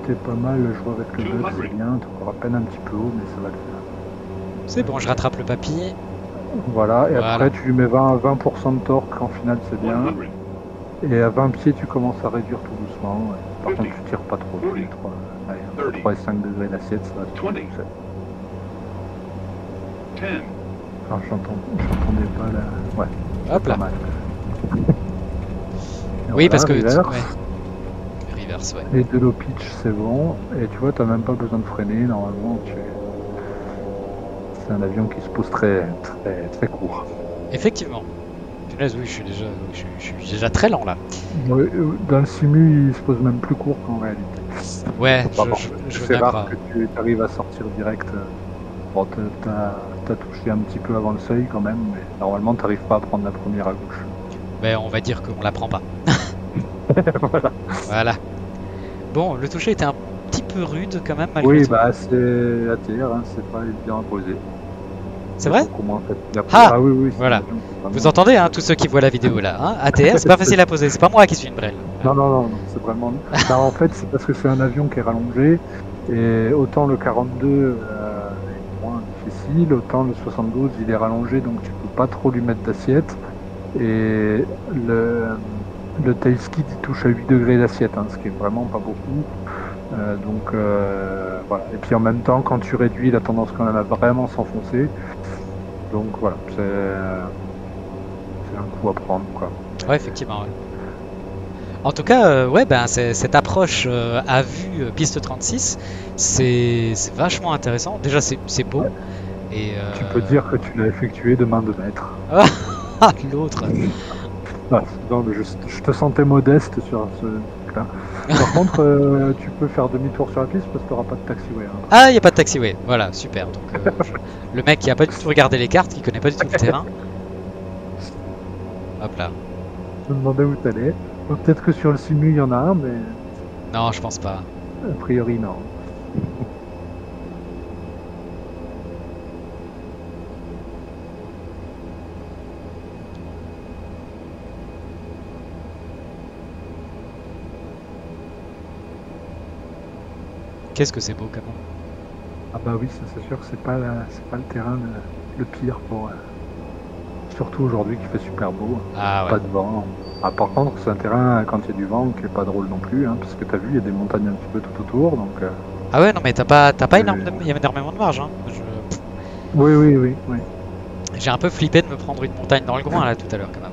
t'es pas mal, je vois avec le bug, c'est bien, t'es encore à peine un petit peu haut, mais ça va le faire. C'est bon, je rattrape le papy. Voilà, et Voilà. après tu lui mets 20% de torque, en finale c'est bien. Et à 20 pieds, tu commences à réduire tout doucement. Ouais. Par contre, tu tires pas trop. Tu 3 et 5 degrés d'assiette, ça va tout seul. Alors, j'entendais pas là. Ouais, Hop pas là. mal. Et Oui, voilà, parce que. reverse. Ouais. Reverse, ouais. Et de low pitch, c'est bon. Et tu vois, t'as même pas besoin de freiner. Normalement, c'est un avion qui se pose très court. Effectivement. Punaise, oui, je suis déjà très lent là. Ouais, dans le simu, il se pose même plus court qu'en réalité. Ouais, je veux C'est bien rare croire. que tu arrives à sortir direct. Bon, t'as touché un petit peu avant le seuil quand même, mais normalement, t'arrives pas à prendre la première à gauche. Ben, on va dire qu'on la prend pas. Voilà. Voilà. Bon, le toucher était un petit peu rude quand même, malgré Oui, tout. bah c'est ATR, hein, c'est pas évident à poser. C'est vrai? Ah oui, oui. Voilà. Vous entendez, hein, tous ceux qui voient la vidéo là. Hein, ATR, c'est pas facile à poser. C'est pas moi qui suis une brêle. Non, c'est vraiment. Là, en fait, c'est parce que c'est un avion qui est rallongé, et autant le 42 est moins difficile, autant le 72 il est rallongé, donc tu peux pas trop lui mettre d'assiette. Et le tail skid il touche à 8 degrés d'assiette, hein, ce qui est vraiment pas beaucoup. Voilà. Et puis en même temps, quand tu réduis, il a tendance quand même à vraiment s'enfoncer. Donc voilà, c'est un coup à prendre, quoi. Ouais, effectivement. Ouais. En tout cas, ouais, ben, cette approche à vue piste 36, c'est vachement intéressant. Déjà, c'est beau. Ouais. Et, Tu peux dire que tu l'as effectué de main de maître. Ah, l'autre. Ah, non, mais je te sentais modeste sur ce truc-là. Par contre, tu peux faire demi-tour sur la piste parce que tu n'auras pas de taxiway. Hein. Ah, il n'y a pas de taxiway. Voilà, super. Donc, le mec qui a pas du tout regardé les cartes, qui connaît pas du tout le terrain. Hop là. Je me demandais où t'allais. Peut-être que sur le simu, il y en a un, mais Non, je pense pas. a priori, non. Qu'est-ce que c'est beau quand même. Ah bah oui, ça c'est sûr que c'est pas le terrain le pire pour... surtout aujourd'hui qui fait super beau. Ah ouais. Pas de vent. Ah, par contre, c'est un terrain, quand il y a du vent, qui est pas drôle non plus, hein, parce que t'as vu, il y a des montagnes un petit peu tout autour, donc... Ah ouais, non mais t'as pas énormément de marge. Hein. Oui. J'ai un peu flippé de me prendre une montagne dans le groin là tout à l'heure quand même.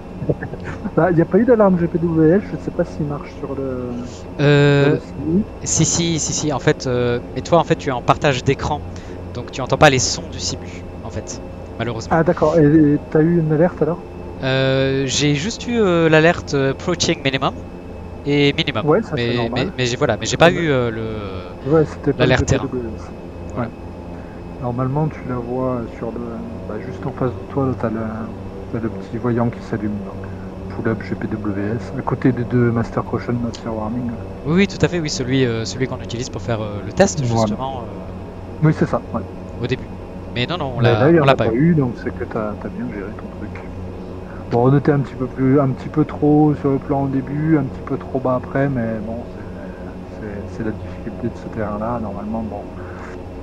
Bah, il n'y a pas eu d'alarme GPWL, je sais pas s'il marche sur le... Si, en fait, mais toi en fait tu es en partage d'écran, donc tu entends pas les sons du simu, en fait, malheureusement. Ah d'accord, et t'as eu une alerte alors? J'ai juste eu l'alerte approaching minimum et minimum, ouais, ça c'est normal. mais j'ai pas eu l'alerte terrain. Ouais. Normalement tu la vois sur le... juste en face de toi, t'as le petit voyant qui s'allume, donc pull-up GPWS, à côté des deux Master Caution, Master Warming. Oui, oui, tout à fait, oui, celui qu'on utilise pour faire le test, justement, Oui, c'est ça, ouais. au début. Mais non, non, on Mais là, il n'y en l'a a pas eu, donc c'est que tu as bien géré ton truc. Bon, on était un petit peu trop sur le plan au début, un petit peu trop bas après, mais bon, c'est la difficulté de ce terrain-là. Normalement, bon,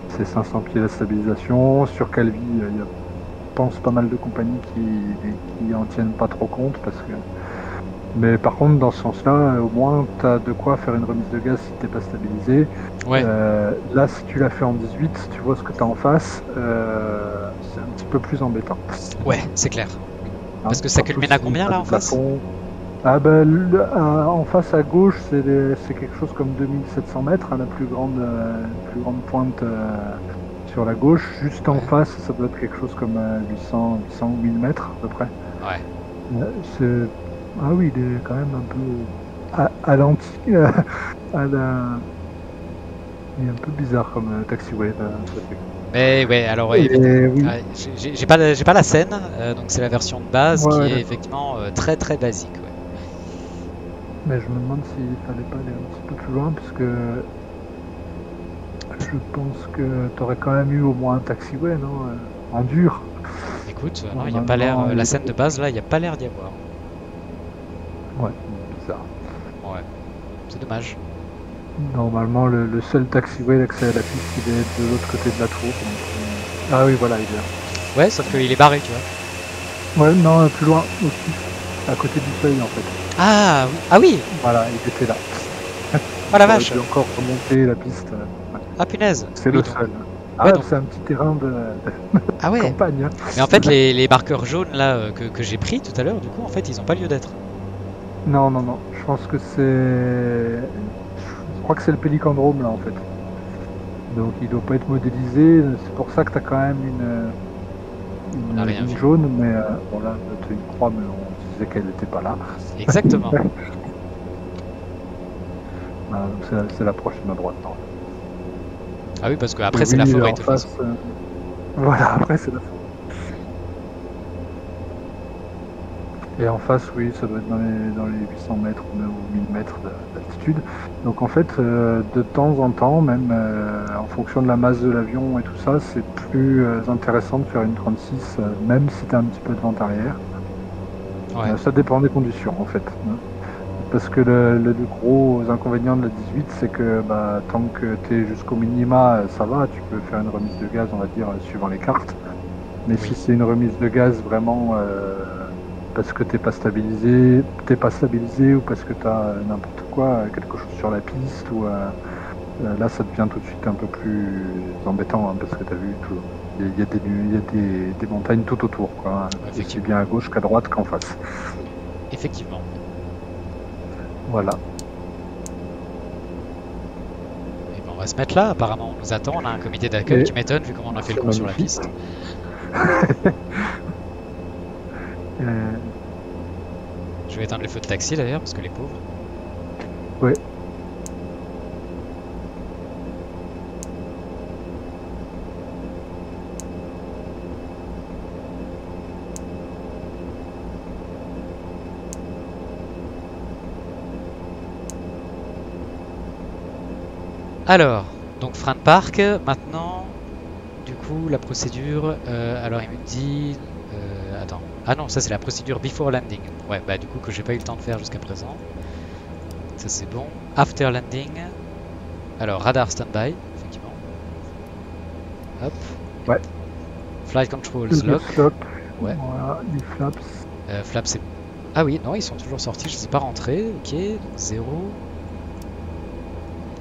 c'est 500 pieds la stabilisation. Sur Calvi, il y a, je pense, pas mal de compagnies qui en tiennent pas trop compte, parce que... Mais par contre, dans ce sens-là, au moins, tu as de quoi faire une remise de gaz si t'es pas stabilisé. Ouais. Là, si tu l'as fait en 18, tu vois ce que tu as en face, c'est un petit peu plus embêtant. Ouais, c'est clair. Parce que ça culmine à combien là en face? Ah ben, en face à gauche, c'est quelque chose comme 2700 mètres, hein, la plus grande pointe sur la gauche. Juste en face, ça doit être quelque chose comme 800 ou 1000 mètres à peu près. Ouais. Ah oui, il est quand même un peu à l'anti. Il est un peu bizarre comme taxiway. Mais ouais, alors oui. Ouais, j'ai pas la scène, donc c'est la version de base qui est effectivement très très basique. Ouais. Mais je me demande s'il fallait pas aller un petit peu plus loin, parce que je pense que tu aurais quand même eu au moins un taxiway, non, en dur. Écoute, non, il n'y a pas l'air. La scène de base là, il n'y a pas l'air d'y avoir. Ouais, bizarre. Ouais, c'est dommage. Normalement, le seul taxiway d'accès à la piste, il est de l'autre côté de la tour. Donc, ah oui, voilà, il est là. Ouais, sauf qu'il est barré, tu vois. Ouais, non, plus loin aussi, à côté du seuil en fait. Ah, ah oui. Voilà, il était là. Oh la vache. Il a encore remonté la piste. Ouais. Ah punaise. C'est le seul. Ah, ouais, c'est un petit terrain de campagne. Hein. Mais en fait, les marqueurs jaunes là que j'ai pris tout à l'heure, du coup, en fait, ils n'ont pas lieu d'être. Non, non, non. Je pense que c'est... Je crois que c'est le pélicandrome là en fait. Donc il doit pas être modélisé. C'est pour ça que tu as quand même une jaune. Mais bon là, tu as une croix, mais on disait qu'elle n'était pas là. Exactement. Voilà, c'est la prochaine à droite. Non. Ah oui, parce qu'après c'est la forêt. En face, voilà, après c'est la forêt. Et en face, oui, ça doit être dans les 800 mètres ou 1000 mètres d'altitude. Donc en fait, de temps en temps, même en fonction de la masse de l'avion et tout ça, c'est plus intéressant de faire une 36, même si tu as un petit peu de vent arrière. Ouais. Ça dépend des conditions en fait. Parce que le gros inconvénient de la 18, c'est que bah, tant que tu es jusqu'au minima, ça va, tu peux faire une remise de gaz, on va dire, suivant les cartes. Mais si c'est une remise de gaz vraiment parce que t'es pas stabilisé ou parce que tu as n'importe quoi, quelque chose sur la piste, ou là ça devient tout de suite un peu plus embêtant, hein, parce que tu as vu, il y a des montagnes tout autour, quoi, hein, aussi bien à gauche qu'à droite qu'en face. Effectivement. Voilà. Et ben on va se mettre là, apparemment on nous attend, on a un comité d'accueil qui m'étonne vu comment on a fait le coup sur la piste. Je vais éteindre les feux de taxi d'ailleurs, parce que les pauvres. Ouais. Alors, donc Fran Park, maintenant, du coup, la procédure, alors il me dit... attends, ah non, ça c'est la procédure before landing. Ouais, bah du coup que j'ai pas eu le temps de faire jusqu'à présent. Ça c'est bon. After landing, alors radar standby, effectivement. Hop. Ouais. Flight controls lock. Ouais. Voilà, les flaps. Flaps c'est... Ah oui, non, ils sont toujours sortis, je ne sais pas rentrer. Ok, donc 0.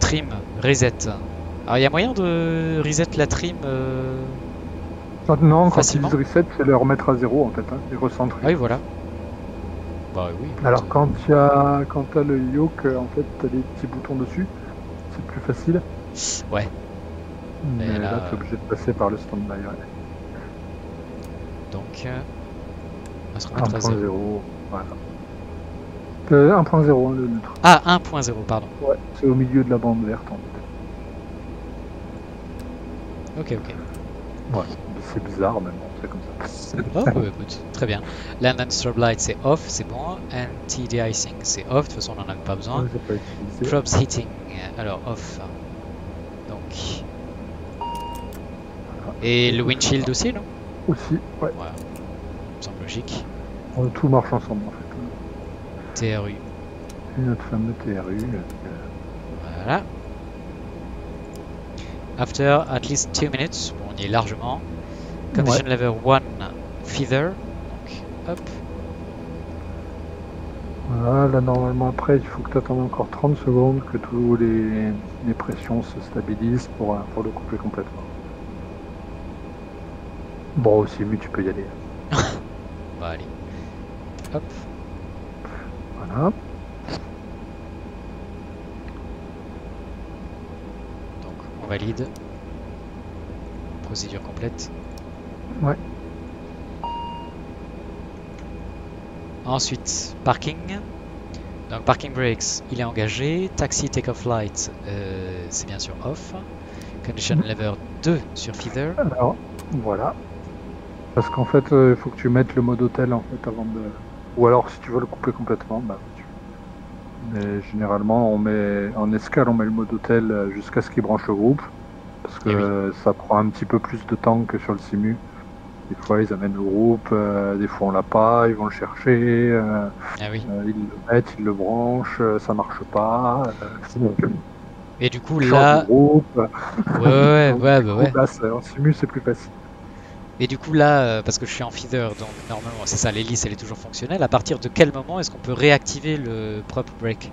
Trim, reset. Alors il y a moyen de reset la trim non, facilement. quand ils disent reset, c'est le remettre à 0 en fait, hein, et recentrer. Ah oui, voilà. Bah oui. Alors quand tu as le yoke, en fait, tu as des petits boutons dessus, c'est plus facile. Ouais. Mais là, tu es obligé de passer par le stand-by. Ouais. Donc, on va se remettre à 0. Voilà. 1.0 le neutre. Ah, 1.0, pardon. Ouais, c'est au milieu de la bande verte en fait. Ok. Ouais, C'est bizarre, mais bon, c'est comme ça. Oh, bah, écoute, très bien. Land and strobe light, c'est off, c'est bon. Anti-de-icing, c'est off. De toute façon, on n'en a pas besoin. Ouais, j'ai pas utilisé. Props heating, alors off. Donc. Et le windshield aussi, non? Aussi, ouais. Ouais, ça me semble logique. Tout marche ensemble en fait. TRU. Et notre fameux TRU. Voilà. After at least 2 minutes, bon, on y est largement. Condition level 1, feather. Donc, hop. Voilà, là normalement après il faut que tu attendes encore 30 secondes que tous les pressions se stabilisent pour le couper complètement. Bon aussi, mais tu peux y aller. Bah allez. Hop. Voilà. Donc on valide. Procédure complète. Ouais. Ensuite, parking. Donc parking brakes, il est engagé. Taxi take-off light, c'est bien sûr off. Condition level 2 sur feather. Alors, voilà. Parce qu'en fait, il faut que tu mettes le mode hôtel en fait avant de... Ou alors si tu veux le couper complètement, bah, mais généralement on met en escale, on met le mode hôtel jusqu'à ce qu'il branche le groupe. Parce que ça prend un petit peu plus de temps que sur le simu. Des fois ils amènent le groupe, des fois on l'a pas, ils vont le chercher, ils le mettent, ils le branchent, ça marche pas. Et du coup là... Groupe. Ouais. Là, en simu c'est plus facile. Et du coup là, parce que je suis en feeder, donc normalement c'est ça, l'hélice elle est toujours fonctionnelle. À partir de quel moment est-ce qu'on peut réactiver le prop brake?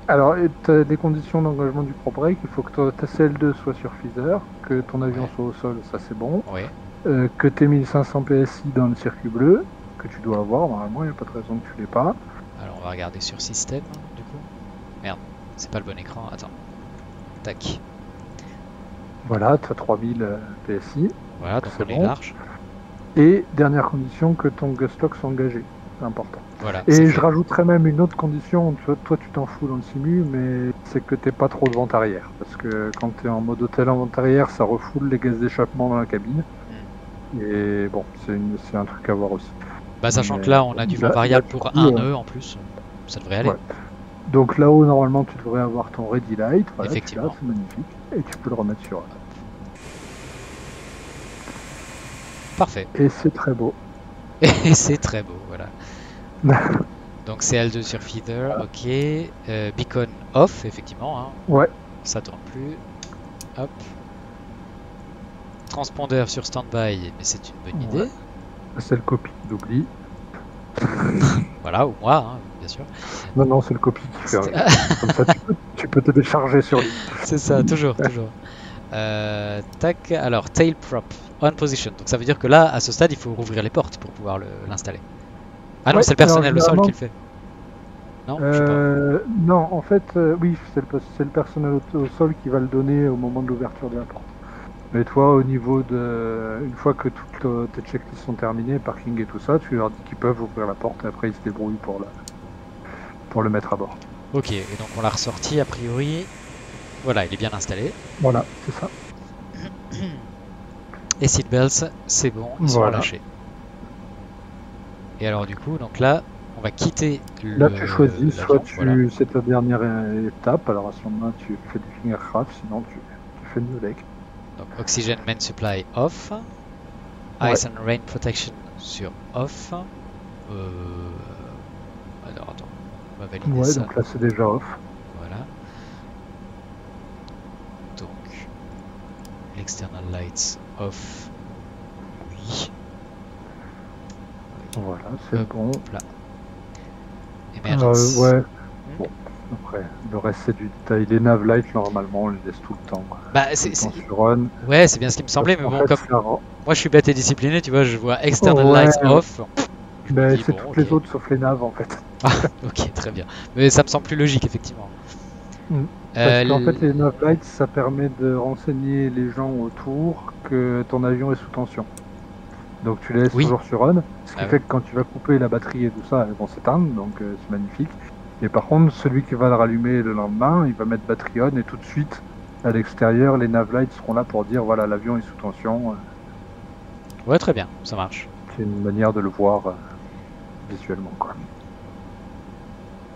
Alors, les conditions d'engagement du prop brake, il faut que ta CL2 soit sur feeder, que ton avion soit au sol, ça c'est bon. Ouais. Que tu aies 1500 PSI dans le circuit bleu, que tu dois avoir, normalement il n'y a pas de raison que tu l'aies pas. Alors on va regarder sur système, du coup. Merde, c'est pas le bon écran, attends. Tac. Voilà, tu as 3000 PSI. Voilà, donc on est large. Et dernière condition, que ton gust lock soit engagé. C'est important. Voilà, et je rajouterais même une autre condition, toi tu t'en fous dans le simu, mais c'est que t'es pas trop de vente arrière. Parce que quand tu es en mode hôtel en vente arrière, ça refoule les gaz d'échappement dans la cabine. Et bon, c'est un truc à voir aussi. Bah, sachant que là, on a du vent variable pour un nœud en plus, ça devrait aller. Ouais. Donc là-haut, normalement, tu devrais avoir ton ready light. Voilà, effectivement. C'est magnifique. Et tu peux le remettre sur. Parfait. Et c'est très beau. Et c'est très beau, voilà. Donc CL2 sur feeder, ok. Beacon off, effectivement. Hein. Ouais. Ça tourne plus. Hop. Transpondeur sur standby, mais c'est une bonne idée. C'est le copie qui l'oublie. Voilà, ou moi, hein, bien sûr. Non, c'est le copie qui fait. Comme ça, tu peux te décharger sur lui. C'est ça, toujours. Tac, alors tail prop on position. Donc ça veut dire que là, à ce stade, il faut rouvrir les portes pour pouvoir l'installer. Ah non, c'est le personnel au sol qui le fait. Non, je sais pas. Non, en fait, oui, c'est le personnel au sol qui va le donner au moment de l'ouverture de la porte. Mais toi, au niveau de... Une fois que toutes tes checklists sont terminées, parking et tout ça, tu leur dis qu'ils peuvent ouvrir la porte et après ils se débrouillent pour le mettre à bord. Ok, et donc on l'a ressorti a priori. Voilà, il est bien installé. Voilà, c'est ça. Et seatbelts, c'est bon, ils sont relâchés. Et alors du coup, donc là, on va quitter le... Là tu choisis, soit c'est ta dernière étape, alors à ce moment-là tu fais du fingercraft, sinon tu fais New Lake. Donc Oxygen Main Supply off, Ice and Rain Protection sur off. Alors attends, on va valider ça. Donc là c'est déjà off. Voilà. Donc l'external lights off. Oui. Voilà, c'est bon. Là. Emergency. Bon. Après, le reste c'est du détail. Les nav lights normalement on les laisse tout le temps. Bah ouais, c'est bien ce qui me semblait, mais bon, comme moi je suis bête et discipliné, tu vois, je vois external lights off. Mais c'est toutes les autres sauf les nav en fait. Ah, ok, très bien. Mais ça me semble plus logique effectivement. Parce qu'en fait les nav lights ça permet de renseigner les gens autour que ton avion est sous tension. Donc tu les laisses toujours sur on, ce qui fait que quand tu vas couper la batterie et tout ça, elles vont s'éteindre, donc c'est magnifique. Et par contre, celui qui va le rallumer le lendemain, il va mettre batterie on et tout de suite, à l'extérieur, les nav lights seront là pour dire voilà, l'avion est sous tension. Ouais, très bien, ça marche. C'est une manière de le voir visuellement, quoi.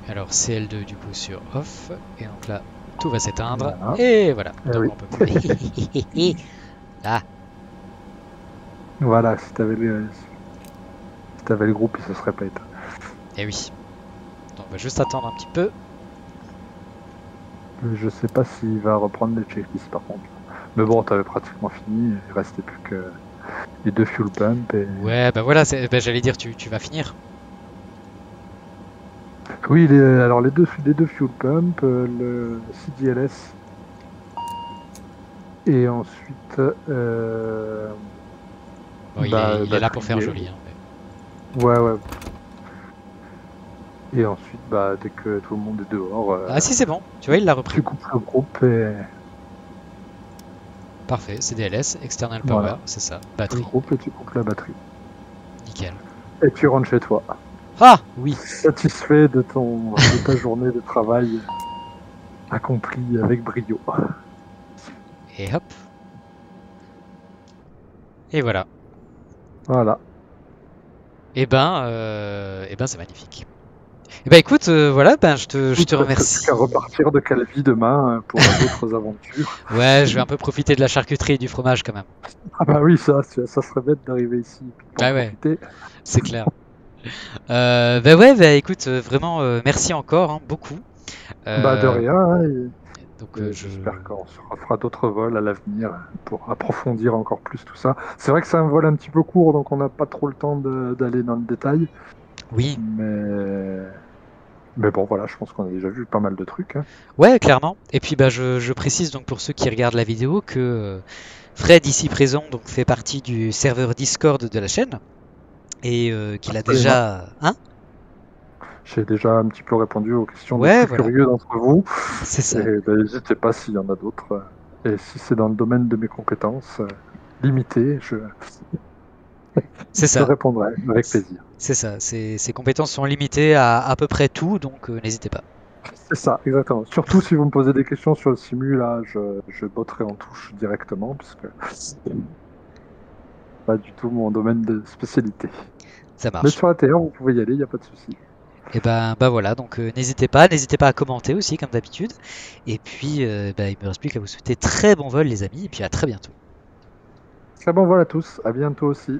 Alors CL2 du coup sur off, et donc là tout va s'éteindre, Voilà. et voilà, Eh donc oui. on peut plus. Là, Voilà, si t'avais le groupe, il se serait pas éteint. et oui. Donc on va juste attendre un petit peu. Je sais pas s'il va reprendre les checklists par contre. Mais bon, t'avais pratiquement fini, il restait plus que les 2 fuel pumps et... Ouais, bah voilà, j'allais dire, tu vas finir. Oui, alors les deux fuel pumps, le CDLS et ensuite... Bon, il est là pour faire joli. Hein, mais... Ouais. Et ensuite, dès que tout le monde est dehors... Ah si, c'est bon, tu vois, il l'a repris. Tu coupes le groupe et... Parfait, CDLS, External Power, Voilà. c'est ça, Le batterie. groupe et tu coupes la batterie. Nickel. Et tu rentres chez toi. Ah oui. Satisfait de ta journée de travail accomplie avec brio. Et hop. Et voilà. Voilà. Et ben c'est magnifique. Et ben écoute, voilà, ben je te remercie. Qu'à repartir de Calvi demain pour d'autres aventures. Ouais, je vais un peu profiter de la charcuterie et du fromage quand même. Ah bah oui, ça serait bête d'arriver ici et puis de Ah pas ouais, profiter. c'est clair. Bah ouais, bah écoute, vraiment, merci encore, hein, beaucoup. Bah de rien, hein, Donc j'espère qu'on se refera d'autres vols à l'avenir pour approfondir encore plus tout ça. C'est vrai que c'est un vol un petit peu court, donc on n'a pas trop le temps d'aller dans le détail. oui, Mais bon, voilà, je pense qu'on a déjà vu pas mal de trucs. Hein. ouais, clairement. Et puis bah je précise donc pour ceux qui regardent la vidéo que Fred ici présent donc fait partie du serveur Discord de la chaîne et qu'il a Absolument. déjà, hein? J'ai déjà un petit peu répondu aux questions Ouais, des plus voilà, curieux d'entre vous. c'est ça. Et n'hésitez pas s'il y en a d'autres. Et si c'est dans le domaine de mes compétences limitées, C'est je ça. répondrai avec plaisir. C'est ça. Ses compétences sont limitées à peu près tout, donc n'hésitez pas. C'est ça, exactement. Surtout si vous me posez des questions sur le simu, là, je botterai en touche directement, puisque c'est pas du tout mon domaine de spécialité. Ça Mais marche. sur la TR, vous pouvez y aller, il n'y a pas de souci. Et ben bah voilà, donc n'hésitez pas à commenter aussi comme d'habitude. Et puis bah, il me reste plus qu'à vous souhaiter très bon vol les amis, et puis à très bientôt. Très bon vol à tous, à bientôt aussi.